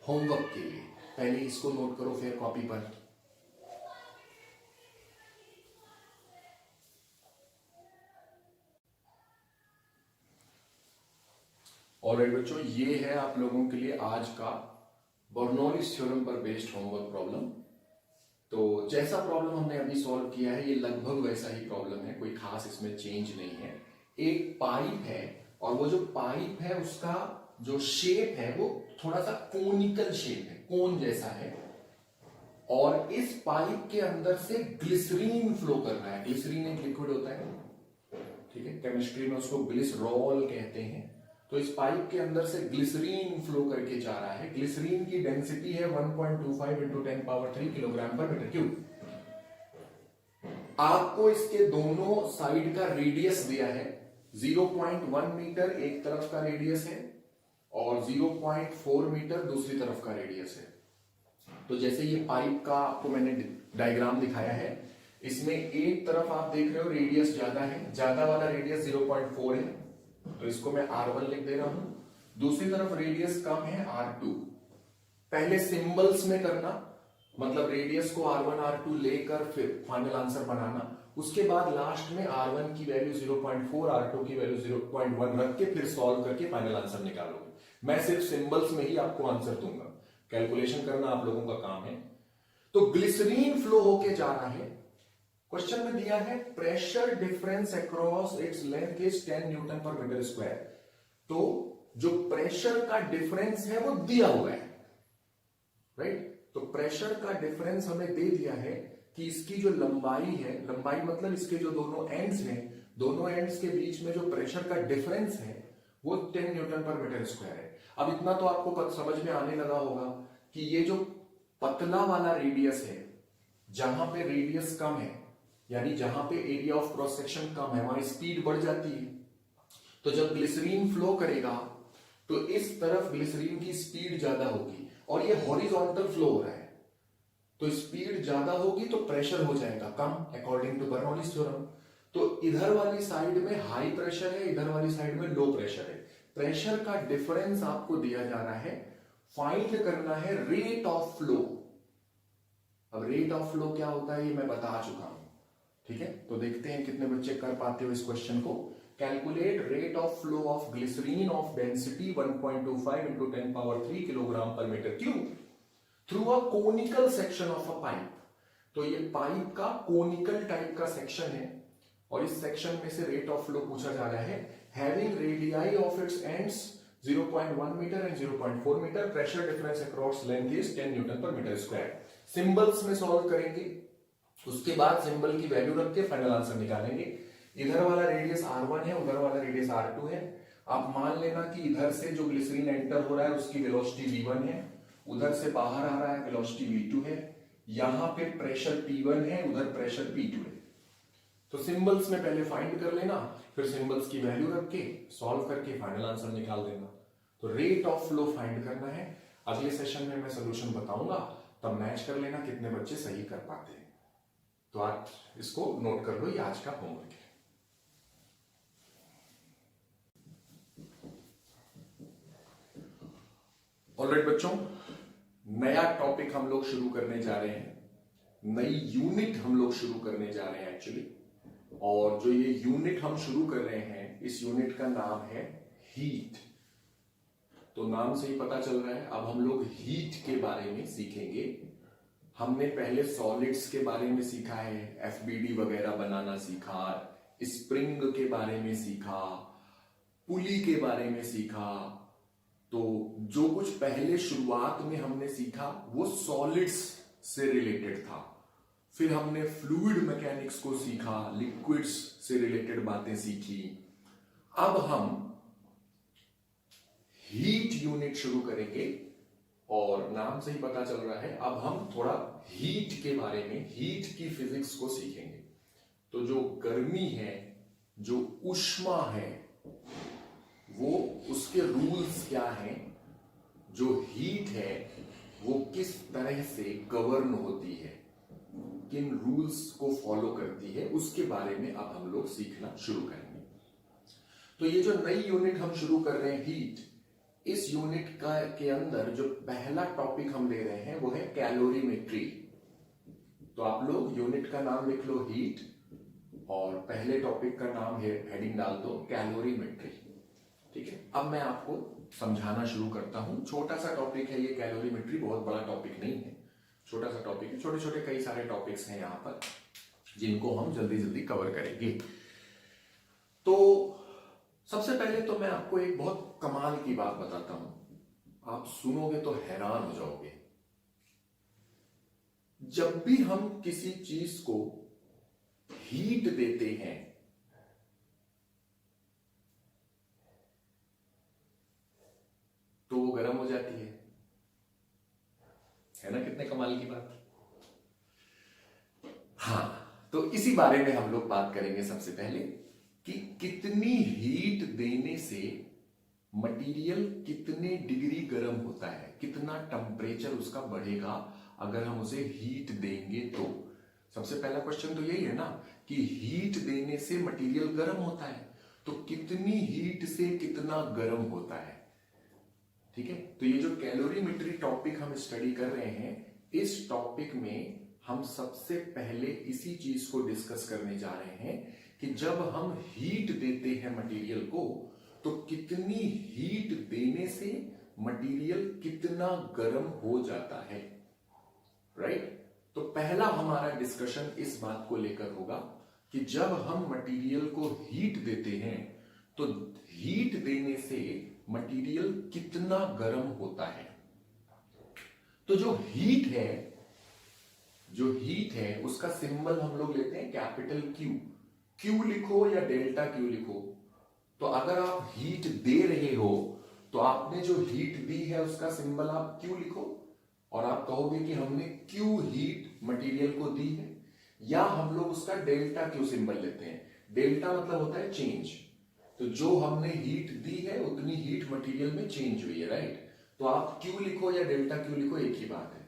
होमवर्क के लिए। पहले इसको नोट करो फेयर कॉपी पर। ऑलराइट बच्चों, ये है आप लोगों के लिए आज का बर्नौलीज थ्योरम पर बेस्ड होमवर्क प्रॉब्लम। तो जैसा प्रॉब्लम हमने अभी सॉल्व किया है ये लगभग वैसा ही प्रॉब्लम है, कोई खास इसमें चेंज नहीं है। एक पाइप है और वो जो पाइप है उसका जो शेप है वो थोड़ा सा कोनिकल शेप है, कोन जैसा है, और इस पाइप के अंदर से ग्लिसरीन फ्लो कर रहा है। ग्लिसरीन एक लिक्विड होता है, ठीक है, केमिस्ट्री में उसको ग्लिसरॉल कहते हैं। तो इस पाइप के अंदर से ग्लिसरीन फ्लो करके जा रहा है। ग्लिसरीन की डेंसिटी है 1.25 into 10 power 3 kilogram per metre cube. आपको इसके दोनों साइड का रेडियस दिया है, 0.1 मीटर एक तरफ का रेडियस है और 0.4 मीटर दूसरी तरफ का रेडियस है। तो जैसे ये पाइप का आपको मैंने डायग्राम दिखाया है, इसमें एक तरफ आप देख रहे हो रेडियस ज्यादा है, ज्यादा वाला रेडियस 0.4 है, तो इसको मैं R1 लिख दे रहा हूं। दूसरी तरफ रेडियस कम है R2। पहले सिंबल्स में करना, मतलब रेडियस को R1 R2 लेकर फिर फाइनल आंसर बनाना, उसके बाद लास्ट में R1 की वैल्यू 0.4 R2 की वैल्यू 0.1 रख के फिर सॉल्व करके फाइनल आंसर निकालोगे। मैं सिर्फ सिंबल्स में ही आपको आंसर दूंगा, कैलकुलेशन करना आप लोगों का काम है। तो ग्लिसरीन फ्लो होके जा रहा है। क्वेश्चन में दिया है pressure difference across its length is 10 newton per metre square. तो जो प्रेशर का डिफरेंस है वो दिया हुआ है, राइट। तो प्रेशर का डिफरेंस हमें दे दिया है कि इसकी जो लंबाई है, लंबाई मतलब इसके जो दोनों एंड्स हैं, दोनों एंड्स के बीच में जो प्रेशर का डिफरेंस है वो 10 न्यूटन पर मीटर स्क्वायर है। अब इतना तो आपको समझ में आने लगा होगा कि ये जो पतला वाला रेडियस है, जहां पे रेडियस कम है यानी जहां पे एरिया ऑफ क्रॉस सेक्शन कम है वहां स्पीड बढ़ जाती है। तो जब ग्लिसरीन फ्लो करेगा तो इस तरफ ग्लिसरीन की स्पीड ज्यादा होगी, और ये हॉरिजॉन्टल फ्लो हो रहा है, तो स्पीड ज्यादा होगी तो प्रेशर हो जाएगा कम, अकॉर्डिंग टू बर्नौलीज थ्योरम। तो इधर वाली साइड में हाई प्रेशर है, इधर वाली साइड में लो प्रेशर है। प्रेशर का डिफरेंस आपको दिया जा रहा है, फाइंड करना है रेट ऑफ फ्लो। अब रेट ऑफ फ्लो क्या होता है ये मैं बता चुका हूं, ठीक है। तो देखते हैं कितने बच्चे कर पाते हो इस क्वेश्चन को। Calculate rate of flow of glycerine of density 1.25 into 10 power 3 kilogram per metre cube through a conical section of a pipe. तो ये पाइप का कोनिकल टाइप का सेक्शन है और इस सेक्शन में से रेट ऑफ फ्लो पूछा जा रहा है। Having radii of its ends 0.1 metre and 0.4 metre, pressure difference across length is 10 newton per metre square. Symbols में सॉल्व करेंगे, उसके बाद सिंबल की वैल्यू रख के फाइनल आंसर निकालेंगे। इधर वाला रेडियस R1 है, उधर वाला रेडियस R2 है। आप मान लेना कि इधर से जो ग्लिसरीन एंटर हो रहा है उसकी वेलोसिटी v1 है, उधर से बाहर आ रहा है वेलोसिटी v2 है, यहां पे प्रेशर P1 है, उधर प्रेशर P2 है। तो सिंबल्स में पहले फाइंड कर लेना, फिर सिंबल्स की वैल्यू रख के सॉल्व करके फाइनल आंसर निकाल देना। तो रेट ऑफ फ्लो फाइंड करना है। अगले सेशन में मैं सोल्यूशन बताऊंगा, तब मैच कर लेना कितने बच्चे सही कर पाते हैं। तो आज इसको नोट कर लो, ये आज का होमवर्क है। ऑलराइट बच्चों, नया टॉपिक हम लोग शुरू करने जा रहे हैं, नई यूनिट हम लोग शुरू करने जा रहे हैं एक्चुअली। और जो ये यूनिट हम शुरू कर रहे हैं, इस यूनिट का नाम है हीट। तो नाम से ही पता चल रहा है, अब हम लोग हीट के बारे में सीखेंगे। हमने पहले सॉलिड्स के बारे में सीखा है, एफबीडी वगैरह बनाना सीखा, स्प्रिंग के बारे में सीखा, पुली के बारे में सीखा। तो जो कुछ पहले शुरुआत में हमने सीखा वो सॉलिड्स से रिलेटेड था। फिर हमने फ्लूइड मैकेनिक्स को सीखा, लिक्विड्स से रिलेटेड बातें सीखी। अब हम हीट यूनिट शुरू करेंगे, और नाम से ही पता चल रहा है अब हम थोड़ा हीट के बारे में, हीट की फिजिक्स को सीखेंगे। तो जो गर्मी है, जो ऊष्मा है, वो उसके रूल्स क्या हैं, जो हीट है वो किस तरह से गवर्न होती है, किन रूल्स को फॉलो करती है, उसके बारे में अब हम लोग सीखना शुरू करेंगे। तो ये जो नई यूनिट हम शुरू कर रहे हैं हीट, इस यूनिट के अंदर जो पहला टॉपिक हम ले रहे हैं वो है कैलोरीमेट्री। तो आप लोग यूनिट का नाम लिख लो हीट, और पहले टॉपिक का नाम है, हेडिंग डाल दो कैलोरीमेट्री। ठीक है, अब मैं आपको समझाना शुरू करता हूं। छोटा सा टॉपिक है ये कैलोरीमेट्री, बहुत बड़ा टॉपिक नहीं है, छोटा सा टॉपिक है। छोटे छोटे कई सारे टॉपिक्स हैं यहां पर जिनको हम जल्दी जल्दी कवर करेंगे। तो सबसे पहले तो मैं आपको एक बहुत कमाल की बात बताता हूं, आप सुनोगे तो हैरान हो जाओगे। जब भी हम किसी चीज को हीट देते हैं तो वो गर्म हो जाती है ना? कितने कमाल की बात। हाँ, तो इसी बारे में हम लोग बात करेंगे सबसे पहले कि कितनी हीट देने से मटेरियल कितने डिग्री गर्म होता है, कितना टेम्परेचर उसका बढ़ेगा अगर हम उसे हीट देंगे। तो सबसे पहला क्वेश्चन तो यही है ना कि हीट देने से मटेरियल गर्म होता है, तो कितनी हीट से कितना गर्म होता है। ठीक है, तो ये जो कैलोरीमेट्री टॉपिक हम स्टडी कर रहे हैं, इस टॉपिक में हम सबसे पहले इसी चीज को डिस्कस करने जा रहे हैं कि जब हम हीट देते हैं मटेरियल को, तो कितनी हीट देने से मटेरियल कितना गर्म हो जाता है। राइट? तो पहला हमारा डिस्कशन इस बात को लेकर होगा कि जब हम मटेरियल को हीट देते हैं तो हीट देने से मटेरियल कितना गर्म होता है। तो जो हीट है उसका सिंबल हम लोग लेते हैं कैपिटल क्यू। क्यू लिखो या डेल्टा क्यू लिखो। तो अगर आप हीट दे रहे हो तो आपने जो हीट दी है उसका सिंबल आप क्यू लिखो, और आप कहोगे कि हमने क्यू हीट मटेरियल को दी है, या हम लोग उसका डेल्टा क्यू सिंबल लेते हैं। डेल्टा मतलब होता है चेंज, तो जो हमने हीट दी है उतनी हीट मटेरियल में चेंज हुई है। राइट? तो आप क्यू लिखो या डेल्टा क्यू लिखो, एक ही बात है।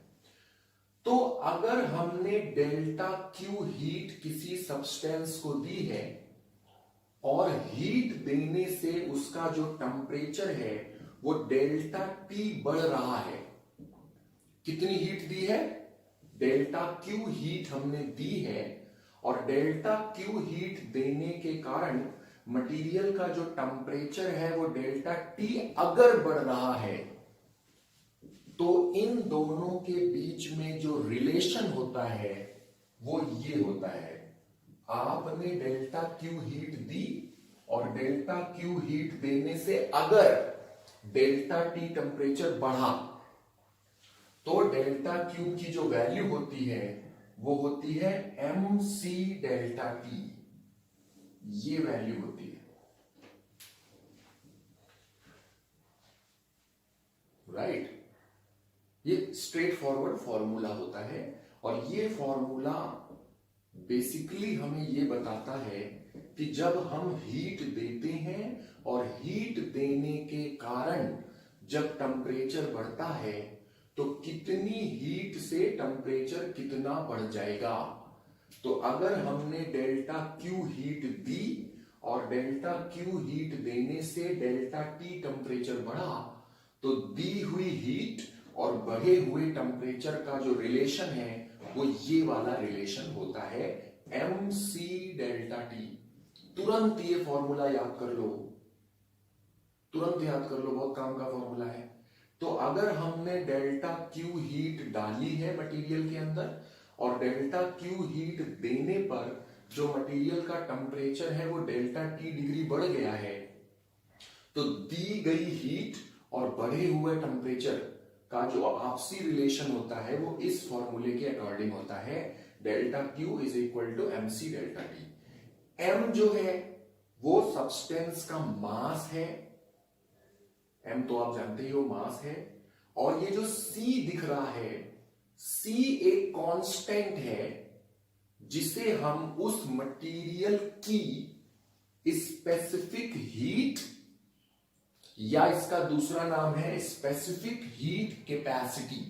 तो अगर हमने डेल्टा क्यू हीट किसी सब्सटेंस को दी है और हीट देने से उसका जो टेम्परेचर है वो डेल्टा टी बढ़ रहा है, कितनी हीट दी है? डेल्टा क्यू हीट हमने दी है, और डेल्टा क्यू हीट देने के कारण मटेरियल का जो टेम्परेचर है वो डेल्टा टी अगर बढ़ रहा है, तो इन दोनों के बीच में जो रिलेशन होता है वो ये होता है। आपने डेल्टा क्यू हीट दी और डेल्टा क्यू हीट देने से अगर डेल्टा टी टेम्परेचर बढ़ा तो डेल्टा क्यू की जो वैल्यू होती है वो होती है एम सी डेल्टा टी। ये वैल्यू होती है, राइट। ये स्ट्रेट फॉरवर्ड फॉर्मूला होता है और ये फॉर्मूला बेसिकली हमें ये बताता है कि जब हम हीट देते हैं और हीट देने के कारण जब टेम्परेचर बढ़ता है तो कितनी हीट से टेम्परेचर कितना बढ़ जाएगा। तो अगर हमने डेल्टा क्यू हीट दी और डेल्टा क्यू हीट देने से डेल्टा टी टेम्परेचर बढ़ा, तो दी हुई हीट और बढ़े हुए टेम्परेचर का जो रिलेशन है वो ये वाला रिलेशन होता है mc डेल्टा टी। तुरंत ये फॉर्मूला याद कर लो, तुरंत याद कर लो, बहुत काम का फॉर्मूला है। तो अगर हमने डेल्टा क्यू हीट डाली है मटेरियल के अंदर और डेल्टा क्यू हीट देने पर जो मटेरियल का टेम्परेचर है वो डेल्टा टी डिग्री बढ़ गया है, तो दी गई हीट और बढ़े हुए टेम्परेचर का जो आपसी रिलेशन होता है वो इस फॉर्मूले के अकॉर्डिंग होता है, delta Q is equal to MC delta T. M जो है वो सब्सटेंस का मास है, एम तो आप जानते ही हो मास है, और ये जो सी दिख रहा है, सी एक कांस्टेंट है जिसे हम उस मटेरियल की स्पेसिफिक हीट या इसका दूसरा नाम है स्पेसिफिक हीट कैपेसिटी।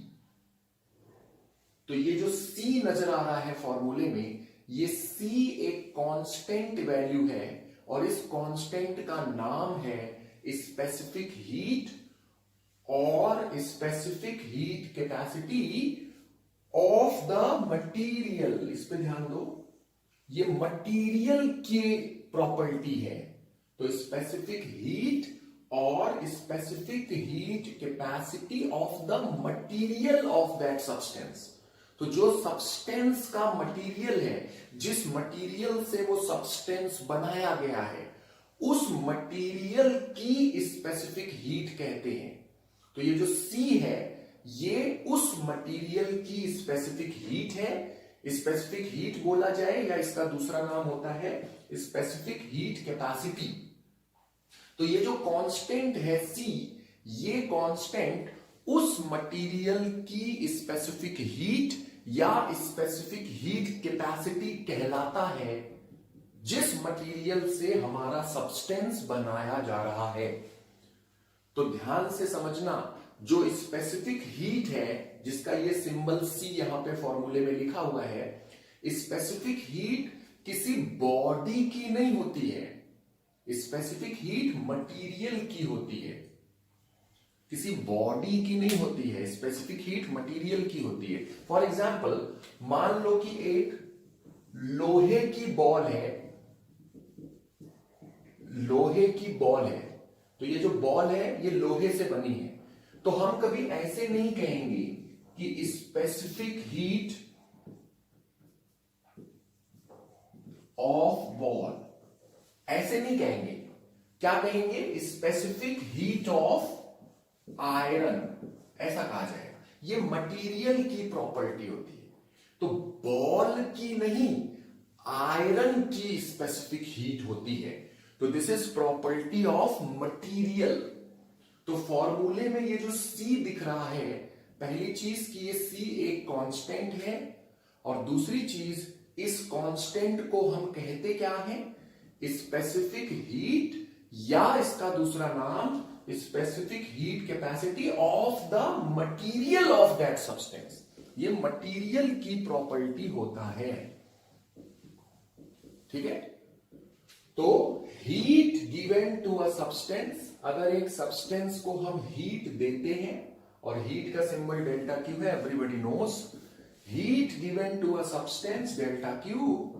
तो ये जो C नजर आ रहा है फॉर्मूले में, ये C एक कांस्टेंट वैल्यू है और इस कांस्टेंट का नाम है स्पेसिफिक हीट और specific heat capacity of the material. इस पे ध्यान दो, ये मटेरियल की प्रॉपर्टी है। तो स्पेसिफिक हीट और specific heat capacity of the material of that substance. तो जो सब्सटेंस का मटेरियल है, जिस मटेरियल से वो सब्सटेंस बनाया गया है, उस मटेरियल की स्पेसिफिक हीट कहते हैं। तो ये जो C है ये उस मटेरियल की स्पेसिफिक हीट है। स्पेसिफिक हीट बोला जाए या इसका दूसरा नाम होता है स्पेसिफिक हीट कैपेसिटी। तो ये जो कांस्टेंट है C, ये कांस्टेंट उस मटेरियल की स्पेसिफिक हीट या स्पेसिफिक हीट कैपेसिटी कहलाता है जिस मटेरियल से हमारा सब्सटेंस बनाया जा रहा है। तो ध्यान से समझना, जो स्पेसिफिक हीट है जिसका ये सिंबल C यहां पे फॉर्मूले में लिखा हुआ है, स्पेसिफिक हीट किसी बॉडी की नहीं होती है, स्पेसिफिक हीट मटेरियल की होती है, किसी बॉडी की नहीं होती है। स्पेसिफिक हीट मटेरियल की होती है। फॉर एग्जाम्पल, मान लो कि एक लोहे की बॉल है, लोहे की बॉल है, तो ये जो बॉल है ये लोहे से बनी है। तो हम कभी ऐसे नहीं कहेंगे कि स्पेसिफिक हीट ऑफ बॉल, ऐसे नहीं कहेंगे। क्या कहेंगे? स्पेसिफिक हीट ऑफ आयरन, ऐसा कहा जाएगा। ये मटेरियल की प्रॉपर्टी होती है। तो बॉल की नहीं, आयरन की स्पेसिफिक हीट होती है। तो this is property of material. तो फॉर्मूले में ये जो C दिख रहा है, पहली चीज कि ये C एक कांस्टेंट है, और दूसरी चीज इस कांस्टेंट को हम कहते क्या है? स्पेसिफिक हीट, या इसका दूसरा नाम specific heat capacity of the material of that substance. ये मटेरियल की प्रॉपर्टी होता है, ठीक है। तो heat given to a substance, अगर एक सब्सटेंस को हम हीट देते हैं, और हीट का सिंबल डेल्टा क्यू है, everybody knows. Heat given to a substance delta Q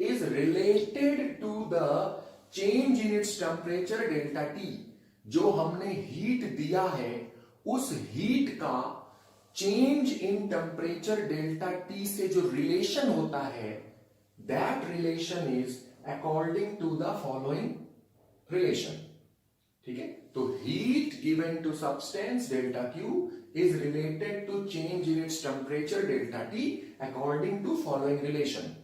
is related to the change in its temperature delta T. जो हमने हीट दिया है उस हीट का change in temperature delta T से जो रिलेशन होता है, that relation is according to the following relation, ठीक है। तो heat given to substance delta Q is related to change in its temperature delta T according to following relation.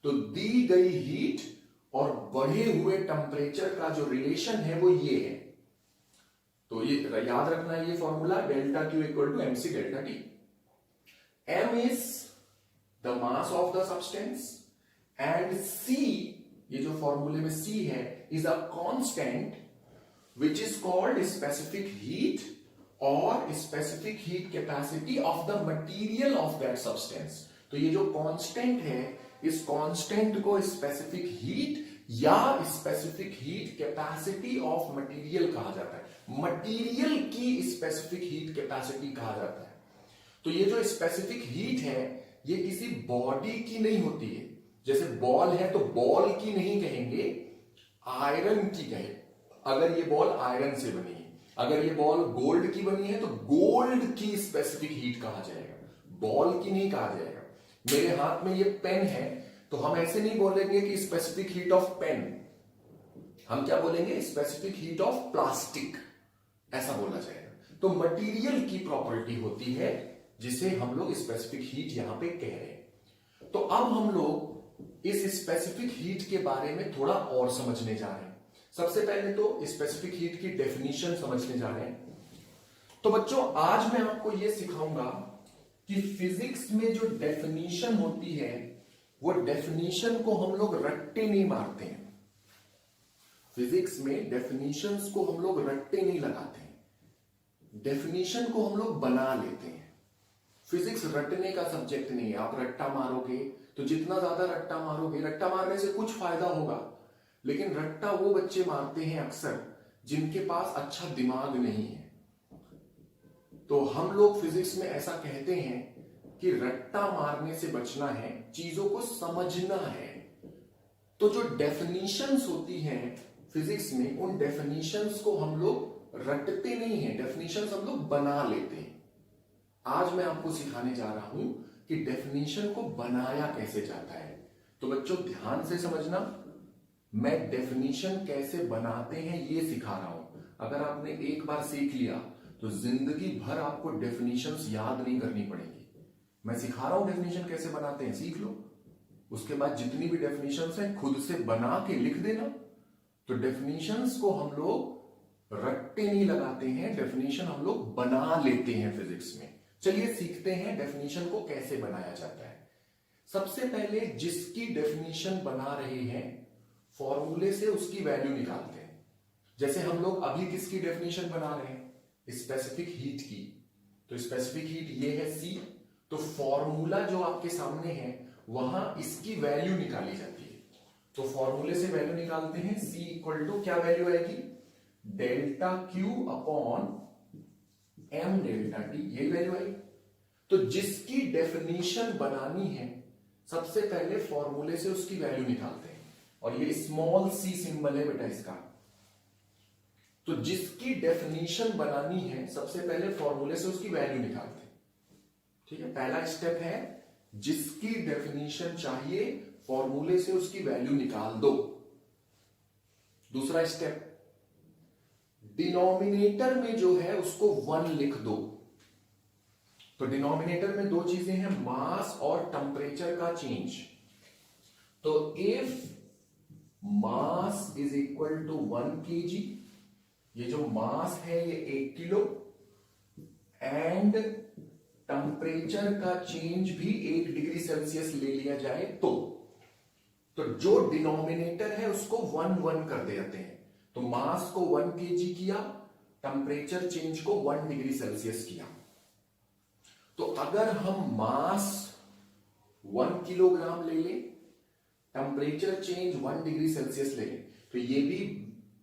तो दी गई हीट और बढ़े हुए टेम्परेचर का जो रिलेशन है वो ये है। तो ये याद रखना है, ये formula delta Q equal to MC delta T. M is the mass of the substance and C, ये जो फॉर्मूले में सी है, is a constant which is called specific heat और specific heat capacity of the material of that substance. तो ये जो कांस्टेंट है, इस कांस्टेंट को स्पेसिफिक हीट या specific heat capacity of material कहा जाता है। मटेरियल की स्पेसिफिक हीट कैपेसिटी कहा जाता है। तो ये जो स्पेसिफिक हीट है, ये किसी बॉडी की नहीं होती है। जैसे बॉल है तो बॉल की नहीं कहेंगे, आयरन की कहे। अगर ये बॉल आयरन से बनी है, अगर ये बॉल गोल्ड की बनी है तो गोल्ड की स्पेसिफिक हीट कहा जाएगा, बॉल की नहीं कहा जाएगा। मेरे हाथ में ये पेन है तो हम ऐसे नहीं बोलेंगे कि स्पेसिफिक हीट ऑफ पेन, हम क्या बोलेंगे, स्पेसिफिक हीट ऑफ प्लास्टिक, ऐसा बोला जाएगा। तो मटेरियल की प्रॉपर्टी होती है जिसे हम लोग स्पेसिफिक हीट यहां पे कह रहे हैं। तो अब हम लोग इस स्पेसिफिक हीट के बारे में थोड़ा और समझने जा रहे हैं। सबसे पहले तो स्पेसिफिक हीट की डेफिनेशन समझने जा रहे हैं। तो बच्चों, आज मैं आपको यह सिखाऊंगा कि फिजिक्स में जो डेफिनेशन होती है, वो डेफिनेशन को हम लोग रट्टे नहीं मारते हैं। फिजिक्स में डेफिनेशंस को हम लोग रट्टे नहीं लगाते हैं, डेफिनेशन को हम लोग बना लेते हैं। फिजिक्स रटने का सब्जेक्ट नहीं है। आप रट्टा मारोगे तो जितना ज्यादा रट्टा मारोगे, रट्टा मारने से कुछ फायदा होगा, लेकिन रट्टा वो बच्चे मारते हैं अक्सर जिनके पास अच्छा दिमाग नहीं है। तो हम लोग फिजिक्स में ऐसा कहते हैं कि रट्टा मारने से बचना है, चीजों को समझना है। तो जो डेफिनेशंस होती हैं फिजिक्स में, उन डेफिनेशंस को हम लोग रटते नहीं हैं, डेफिनेशंस हम लोग बना लेते हैं। आज मैं आपको सिखाने जा रहा हूं कि डेफिनेशन को बनाया कैसे जाता है। तो बच्चों ध्यान से समझना, मैं डेफिनेशन कैसे बनाते हैं ये सिखा रहा हूं। अगर आपने एक बार सीख लिया तो जिंदगी भर आपको डेफिनेशंस याद नहीं करनी पड़ेगी। मैं सिखा रहा हूं डेफिनेशन कैसे बनाते हैं, सीख लो। उसके बाद जितनी भी डेफिनेशंस हैं खुद से बना के लिख देना। तो डेफिनेशंस को हम लोग रट्टे नहीं लगाते हैं, डेफिनेशन हम लोग बना लेते हैं फिजिक्स में। चलिए सीखते हैं डेफिनेशन को कैसे बनाया जाता है। सबसे पहले जिसकी डेफिनेशन बना रहे हैं, फॉर्मूले से उसकी वैल्यू निकालते हैं। जैसे हम लोग अभी किसकी डेफिनेशन बना रहे हैं, स्पेसिफिक हीट की। तो स्पेसिफिक हीट ये है C। तो फॉर्मूला जो आपके सामने है वहां इसकी वैल्यू निकाली जाती है। तो फॉर्मूले से वैल्यू निकालते हैं, C इक्वल टू क्या वैल्यू आएगी, delta Q upon M delta T, ये वैल्यू आएगी। तो जिसकी डेफिनेशन बनानी है, सबसे पहले फॉर्मूले से उसकी वैल्यू निकालते हैं। और ये स्मॉल c सिंबल है बेटा इसका। तो जिसकी डेफिनेशन बनानी है, सबसे पहले फॉर्मूले से उसकी वैल्यू निकालते हैं। ठीक है, पहला स्टेप है जिसकी डेफिनेशन चाहिए, फॉर्मूले से उसकी वैल्यू निकाल दो। दूसरा स्टेप, डिनोमिनेटर में जो है उसको 1 लिख दो। तो डिनोमिनेटर में दो चीजें हैं, मास और टेम्परेचर का चेंज। तो if mass is equal to 1 kg, ये जो मास है ये 1 किलो, एंड टेम्परेचर का चेंज भी 1 डिग्री सेल्सियस ले लिया जाए तो जो डिनोमिनेटर है उसको 1 1 कर देते हैं। तो मास को 1 kg किया, टेम्परेचर चेंज को 1 डिग्री सेल्सियस किया। तो अगर हम मास 1 किलोग्राम ले लें, टेम्परेचर चेंज 1 डिग्री सेल्सियस ले लें, तो ये भी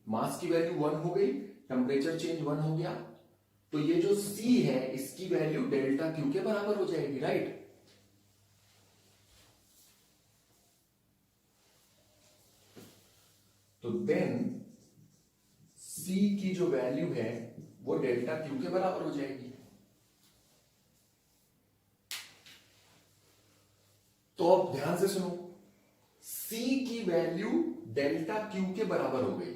मास की वैल्यू 1 हो गई, टेम्परेचर चेंज 1 हो गया। तो ये जो C है इसकी वैल्यू डेल्टा Q के बराबर हो जाएगी, राइट। तो देन C की जो वैल्यू है वो डेल्टा Q के बराबर हो जाएगी। तो अब ध्यान से सुनो, C की वैल्यू डेल्टा Q के बराबर हो गई,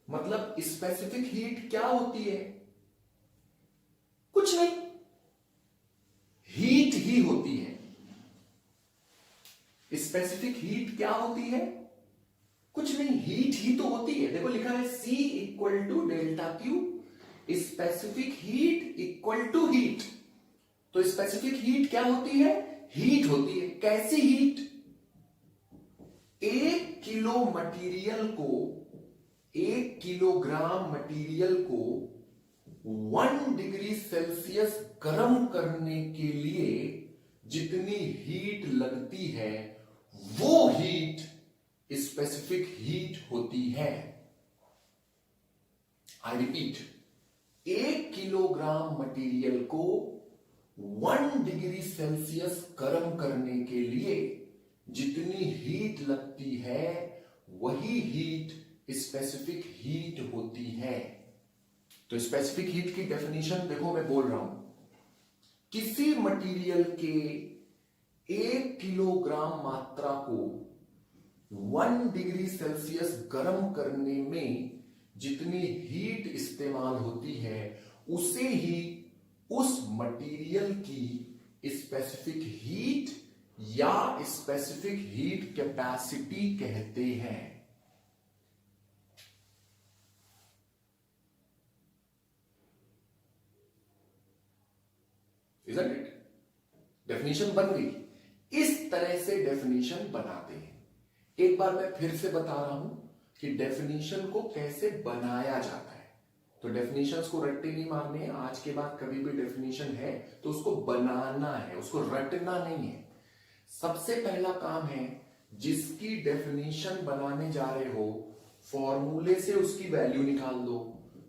मतलब स्पेसिफिक हीट क्या होती है, कुछ नहीं, हीट ही होती है। स्पेसिफिक हीट क्या होती है, कुछ नहीं, हीट ही तो होती है। देखो लिखा है C equal to delta Q, specific heat equal to heat. तो स्पेसिफिक हीट क्या होती है? हीट होती है। कैसी हीट? 1 किलो मटेरियल को, 1 किलोग्राम मटेरियल को 1 डिग्री सेल्सियस गर्म करने के लिए जितनी हीट लगती है वो हीट स्पेसिफिक हीट होती है। आई रिपीट, 1 किलोग्राम मटेरियल को 1 डिग्री सेल्सियस गर्म करने के लिए जितनी हीट लगती है वही हीट स्पेसिफिक हीट होती है। तो स्पेसिफिक हीट की डेफिनेशन देखो, मैं बोल रहा हूं, किसी मटेरियल के 1 किलोग्राम मात्रा को 1 डिग्री सेल्सियस गर्म करने में जितनी हीट इस्तेमाल होती है उसे ही उस मटेरियल की स्पेसिफिक हीट या स्पेसिफिक हीट कैपेसिटी कहते हैं। Isn't it? डेफिनेशन बन गई। इस तरह से डेफिनेशन बनाते हैं। एक बार मैं फिर से बता रहा हूं कि डेफिनेशन को कैसे बनाया जाता है। तो डेफिनेशंस को रट्टे नहीं मारने हैं। आज के बाद कभी भी डेफिनेशन है तो उसको बनाना है, उसको रटना नहीं है। सबसे पहला काम है, जिसकी डेफिनेशन बनाने जा रहे हो फॉर्मूले से उसकी वैल्यू निकाल दो।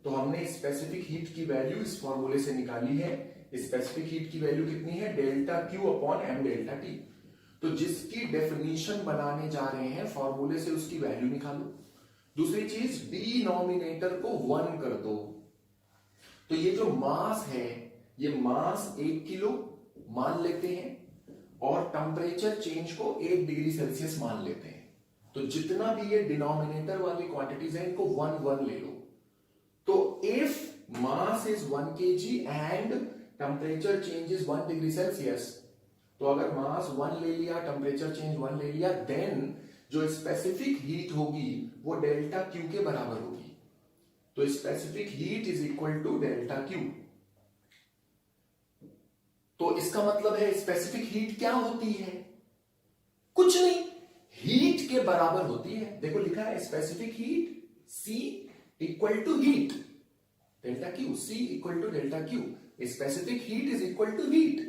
तो हमने स्पेसिफिक हीट की वैल्यू इस फॉर्मूले से निकाली है। स्पेसिफिक हीट की वैल्यू कितनी है? Delta Q upon M delta T. तो जिसकी डेफिनेशन बनाने जा रहे हैं फॉर्मूले से उसकी वैल्यू निकालो। दूसरी चीज, डिनोमिनेटर को 1 कर दो। तो ये जो मास है, ये मास 1 किलो मान लेते हैं और टेम्परेचर चेंज को 1 डिग्री सेल्सियस मान लेते हैं। तो जितना भी ये डिनोमिनेटर वाली क्वांटिटीज है इनको 1 1 ले लो। तो if mass is 1 kg and temperature change is 1 degree Celsius, तो अगर मास 1 ले लिया, टेम्परेचर चेंज 1 ले लिया, देन जो स्पेसिफिक हीट होगी वो डेल्टा क्यू के बराबर होगी। तो specific heat is equal to delta Q. तो इसका मतलब है स्पेसिफिक हीट क्या होती है? कुछ नहीं, हीट के बराबर होती है। देखो लिखा है specific heat C equal to heat delta Q, C equal to delta Q. Specific heat is equal to heat.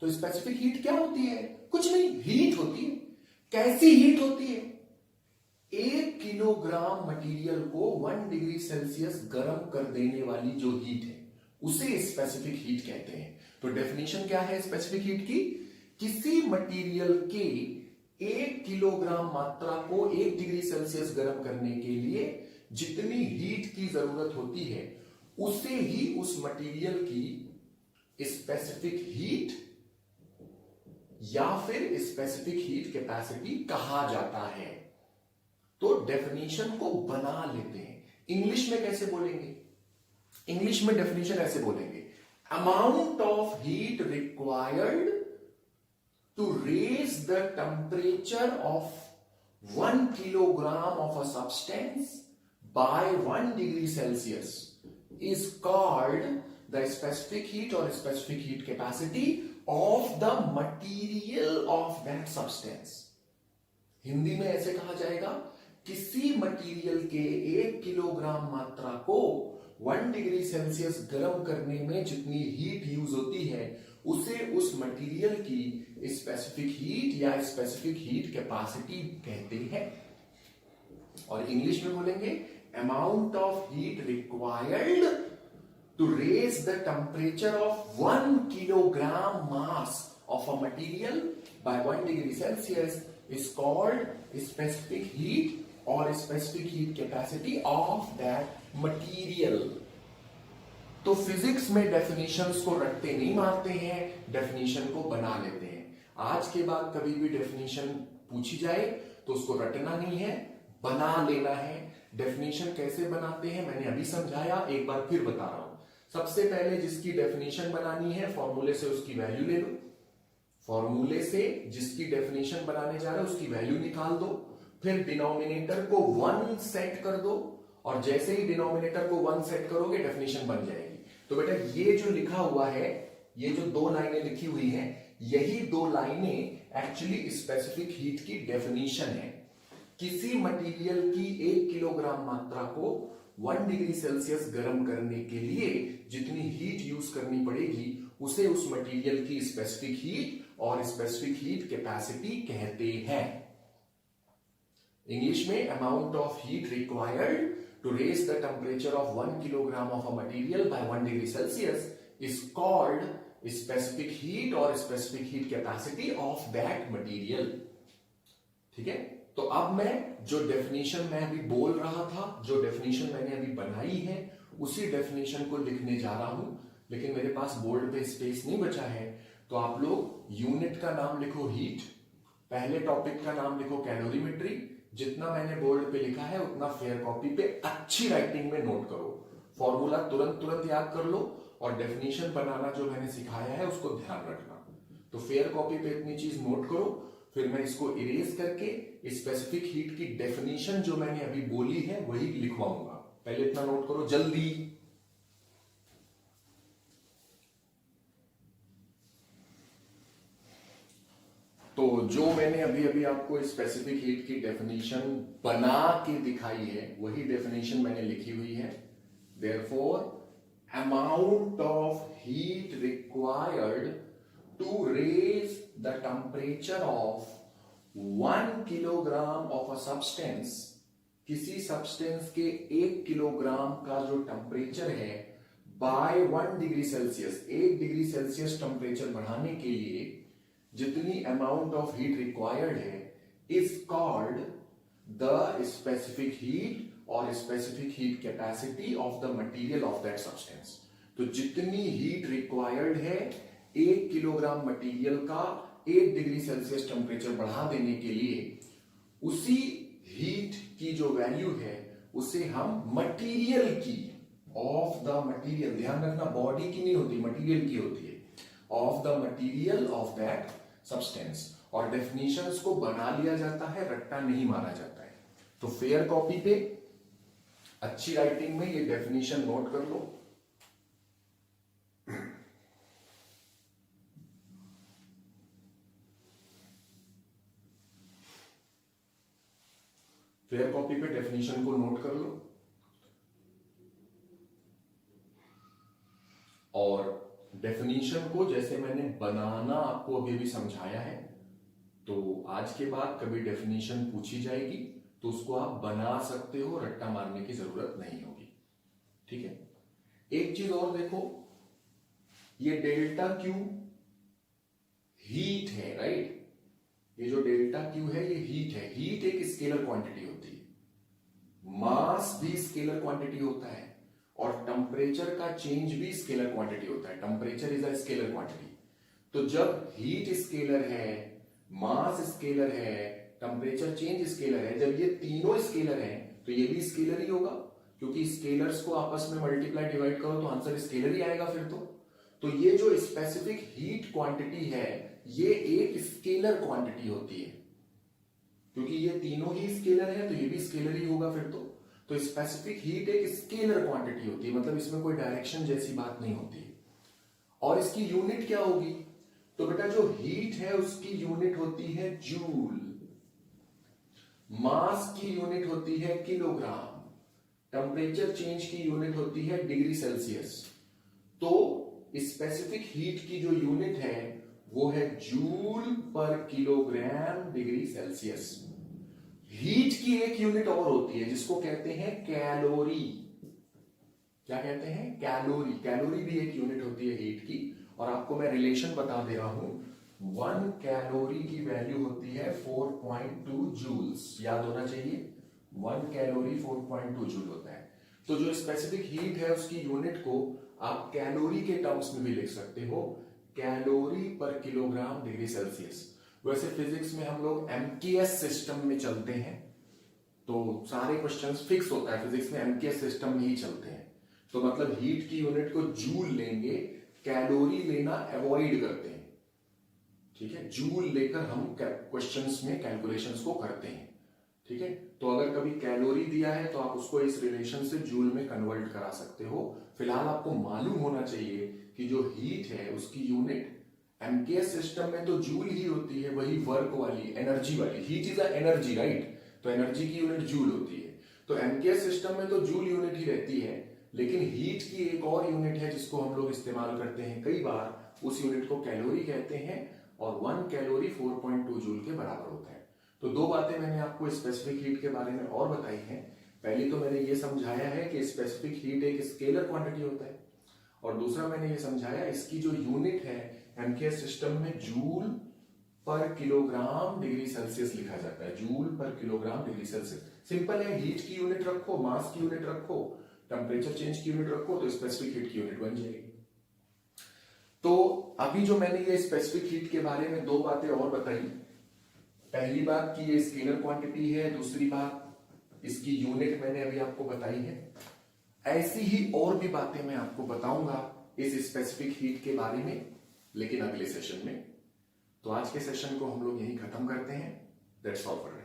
तो स्पेसिफिक हीट क्या होती है? कुछ नहीं, हीट होती है। कैसी हीट होती है? 1 किलोग्राम मटेरियल को 1 डिग्री सेल्सियस गर्म कर देने वाली जो हीट है उसे स्पेसिफिक हीट कहते हैं। तो डेफिनेशन क्या है स्पेसिफिक हीट की? किसी मटेरियल के 1 किलोग्राम मात्रा को 1 डिग्री सेल्सियस गर्म करने के लिए जितनी हीट की जरूरत होती है उसे ही उस मटेरियल की स्पेसिफिक हीट या फिर स्पेसिफिक हीट कैपेसिटी कहा जाता है। तो डेफिनेशन को बना लेते हैं। इंग्लिश में कैसे बोलेंगे? इंग्लिश में डेफिनेशन ऐसे बोलेंगे, amount of heat required to raise the temperature of 1 kilogram of a substance by 1 degree Celsius is called the specific heat or specific heat capacity of the material of that substance। Hindi में ऐसे कहा जाएगा, किसी मटेरियल के 1 किलोग्राम मात्रा को 1 डिग्री सेल्सियस गर्म करने में जितनी हीट यूज होती है उसे उस मटेरियल की स्पेसिफिक हीट या स्पेसिफिक हीट कैपेसिटी कहते हैं। और इंग्लिश में बोलेंगे, amount of heat required to raise the temperature of 1 kilogram mass of a material by 1 degree Celsius is called specific heat or specific heat capacity of that material। तो फिजिक्स में डेफिनेशंस को रटते नहीं मारते हैं, डेफिनेशन को बना लेते हैं। आज के बाद कभी भी डेफिनेशन पूछी जाए तो उसको रटना नहीं है, बना लेना है। डेफिनेशन कैसे बनाते हैं मैंने अभी समझाया, एक बार फिर बता रहा हूं। सबसे पहले जिसकी डेफिनेशन बनानी है फॉर्मूले से उसकी वैल्यू ले लो। फॉर्मूले से जिसकी डेफिनेशन बनाने जा रहे हो उसकी वैल्यू निकाल दो। फिर डिनोमिनेटर को 1 सेट कर दो, और जैसे ही डिनोमिनेटर को 1 सेट करोगे डेफिनेशन बन जाएगी। तो बेटा ये जो लिखा हुआ है, ये जो 2 लाइनें लिखी हुई हैं, यही 2 लाइनें एक्चुअली स्पेसिफिक हीट की डेफिनेशन है। किसी मटेरियल की 1 किलोग्राम मात्रा को 1 डिग्री सेल्सियस गर्म करने के लिए जितनी हीट यूज करनी पड़ेगी उसे उस मटेरियल की स्पेसिफिक हीट और स्पेसिफिक हीट कैपेसिटी कहते हैं। इंग्लिश में amount of heat required to raise the temperature of 1 kilogram of a material by 1 degree Celsius is called specific heat or specific heat capacity of that material। ठीक है, तो अब मैं जो डेफिनेशन मैं अभी बोल रहा था, जो डेफिनेशन मैंने अभी बनाई है, उसी डेफिनेशन को लिखने जा रहा हूं, लेकिन मेरे पास बोर्ड पे स्पेस नहीं बचा है, तो आप लोग यूनिट का नाम लिखो हीट, पहले टॉपिक का नाम लिखो कैलोरीमेट्री, जितना मैंने बोर्ड पे लिखा है उतना फेयर कॉपी पे अच्छी राइटिंग में नोट करो, फॉर्मूला तुरंत याद कर लो, और डेफिनेशन बनाना जो मैंने सिखाया है उसको ध्यान रखना। तो फेयर कॉपी पे इतनी चीज नोट करो, फिर मैं इसको इरेज करके स्पेसिफिक हीट की डेफिनेशन जो मैंने अभी बोली है वही लिखवाऊंगा। पहले इतना नोट करो जल्दी। तो जो मैंने अभी आपको स्पेसिफिक हीट की डेफिनेशन बना के दिखाई है वही डेफिनेशन मैंने लिखी हुई है। Therefore amount of heat required to raise the temperature of 1 kilogram of a substance, किसी सब्सटेंस के 1 किलोग्राम का जो टेम्परेचर है by 1 degree Celsius, 1 degree Celsius temperature बढ़ाने के लिए जितनी अमाउंट ऑफ हीट रिक्वायर्ड है is called the specific heat और specific heat capacity of the material of that substance. तो जितनी हीट रिक्वायर्ड है 1 किलोग्राम मटेरियल का 1 डिग्री सेल्सियस टेम्परेचर बढ़ा देने के लिए, उसी हीट की जो वैल्यू है उसे हम मटेरियल की, ऑफ द मटेरियल, ध्यान रखना बॉडी की नहीं होती, मटेरियल की होती है, of the material of that substance. और डेफिनेशंस को बना लिया जाता है, रट्टा नहीं मारा जाता है। तो फेयर कॉपी पे अच्छी राइटिंग में ये डेफिनेशन नोट कर लो। फेयर कॉपी पे डेफिनेशन को नोट कर लो, और डेफिनेशन को जैसे मैंने बनाना आपको अभी भी समझाया है, तो आज के बाद कभी डेफिनेशन पूछी जाएगी तो उसको आप बना सकते हो, रट्टा मारने की जरूरत नहीं होगी। ठीक है, एक चीज और देखो, ये डेल्टा क्यू हीट है, राइट? ये जो डेल्टा क्यू है ये हीट है। हीट एक स्केलर क्वांटिटी होती है, मास भी स्केलर क्वांटिटी होता है, और टेम्परेचर का चेंज भी स्केलर क्वांटिटी होता है। Temperature is a scalar quantity. तो जब हीट स्केलर है, मास स्केलर है, टेम्परेचर चेंज स्केलर है, जब ये तीनों स्केलर हैं तो ये भी स्केलर ही होगा, क्योंकि स्केलर्स को आपस में मल्टीप्लाई डिवाइड करो तो आंसर स्केलर ही आएगा फिर तो ये जो स्पेसिफिक हीट क्वांटिटी है ये एक स्केलर क्वांटिटी होती है, क्योंकि ये तीनों ही स्केलर है तो ये भी स्केलर ही होगा फिर तो स्पेसिफिक हीट एक स्केलर क्वांटिटी होती है, मतलब इसमें कोई डायरेक्शन जैसी बात नहीं होती। और इसकी यूनिट क्या होगी? तो बेटा जो हीट है उसकी यूनिट होती है जूल, मास की यूनिट होती है किलोग्राम, टेम्परेचर चेंज की यूनिट होती है डिग्री सेल्सियस। तो स्पेसिफिक हीट की जो यूनिट है वो है जूल पर किलोग्राम डिग्री सेल्सियस। हीट की एक यूनिट और होती है जिसको कहते हैं कैलोरी। क्या कहते हैं? कैलोरी। कैलोरी भी एक यूनिट होती है हीट की, और आपको मैं रिलेशन बता दे रहा हूं। 1 कैलोरी की वैल्यू होती है 4.2 जूल्स, याद होना चाहिए। 1 कैलोरी 4.2 जूल होता है। तो जो स्पेसिफिक हीट है उसकी यूनिट को आप कैलोरी के टर्म्स में भी लिख सकते हो, कैलोरी पर किलोग्राम डिग्री सेल्सियस। वैसे फिजिक्स में हम लोग एमकेएस सिस्टम में चलते हैं, तो सारे क्वेश्चंस फिक्स होता है फिजिक्स में एमकेएस सिस्टम में ही चलते हैं। तो मतलब हीट की यूनिट को जूल लेंगे, कैलोरी लेना अवॉइड करते हैं। ठीक है, जूल लेकर हम क्वेश्चंस में कैलकुलेशंस को करते हैं। ठीक है, तो अगर कभी कैलोरी दिया है तो आप उसको इस रिलेशन से जूल में कन्वर्ट करा सकते हो। फिलहाल आपको मालूम होना चाहिए कि जो हीट है उसकी यूनिट एमकेएस सिस्टम में तो जूल ही होती है, वही वर्क वाली, एनर्जी वाली। Heat is a energy, right, तो एनर्जी की यूनिट जूल होती है। तो एमकेएस सिस्टम में तो जूल यूनिट ही रहती है, लेकिन हीट की एक और यूनिट है जिसको हम लोग इस्तेमाल करते हैं कई बार, उस यूनिट को कैलोरी कहते हैं, और 1 कैलोरी 4.2 जूल के बराबर होता है। तो दो बातें मैंने आपको स्पेसिफिक हीट के बारे में और बताई हैं। पहली तो मैंने ये समझाया है कि स्पेसिफिक हीट एक स्केलर क्वांटिटी होता है, और दूसरा मैंने ये समझाया इसकी जो यूनिट है एमकेएस सिस्टम में जूल पर किलोग्राम डिग्री सेल्सियस लिखा जाता है, जूल पर किलोग्राम डिग्री सेल्सियस। सिंपल है, हीट की यूनिट रखो, मास की यूनिट रखो, टेम्परेचर चेंज की यूनिट रखो, तो स्पेसिफिक हीट की यूनिट बन जाएगी। तो अभी जो मैंने ये स्पेसिफिक हीट के बारे में दो बातें और बताई, पहली बात कि ये स्केलर क्वांटिटी है, दूसरी बात इसकी यूनिट मैंने अभी आपको बताई है। ऐसी ही और भी बातें मैं आपको बताऊंगा इस स्पेसिफिक हीट के बारे में, लेकिन अगले सेशन में। तो आज के सेशन को हम लोग यहीं खत्म करते हैं। That's all for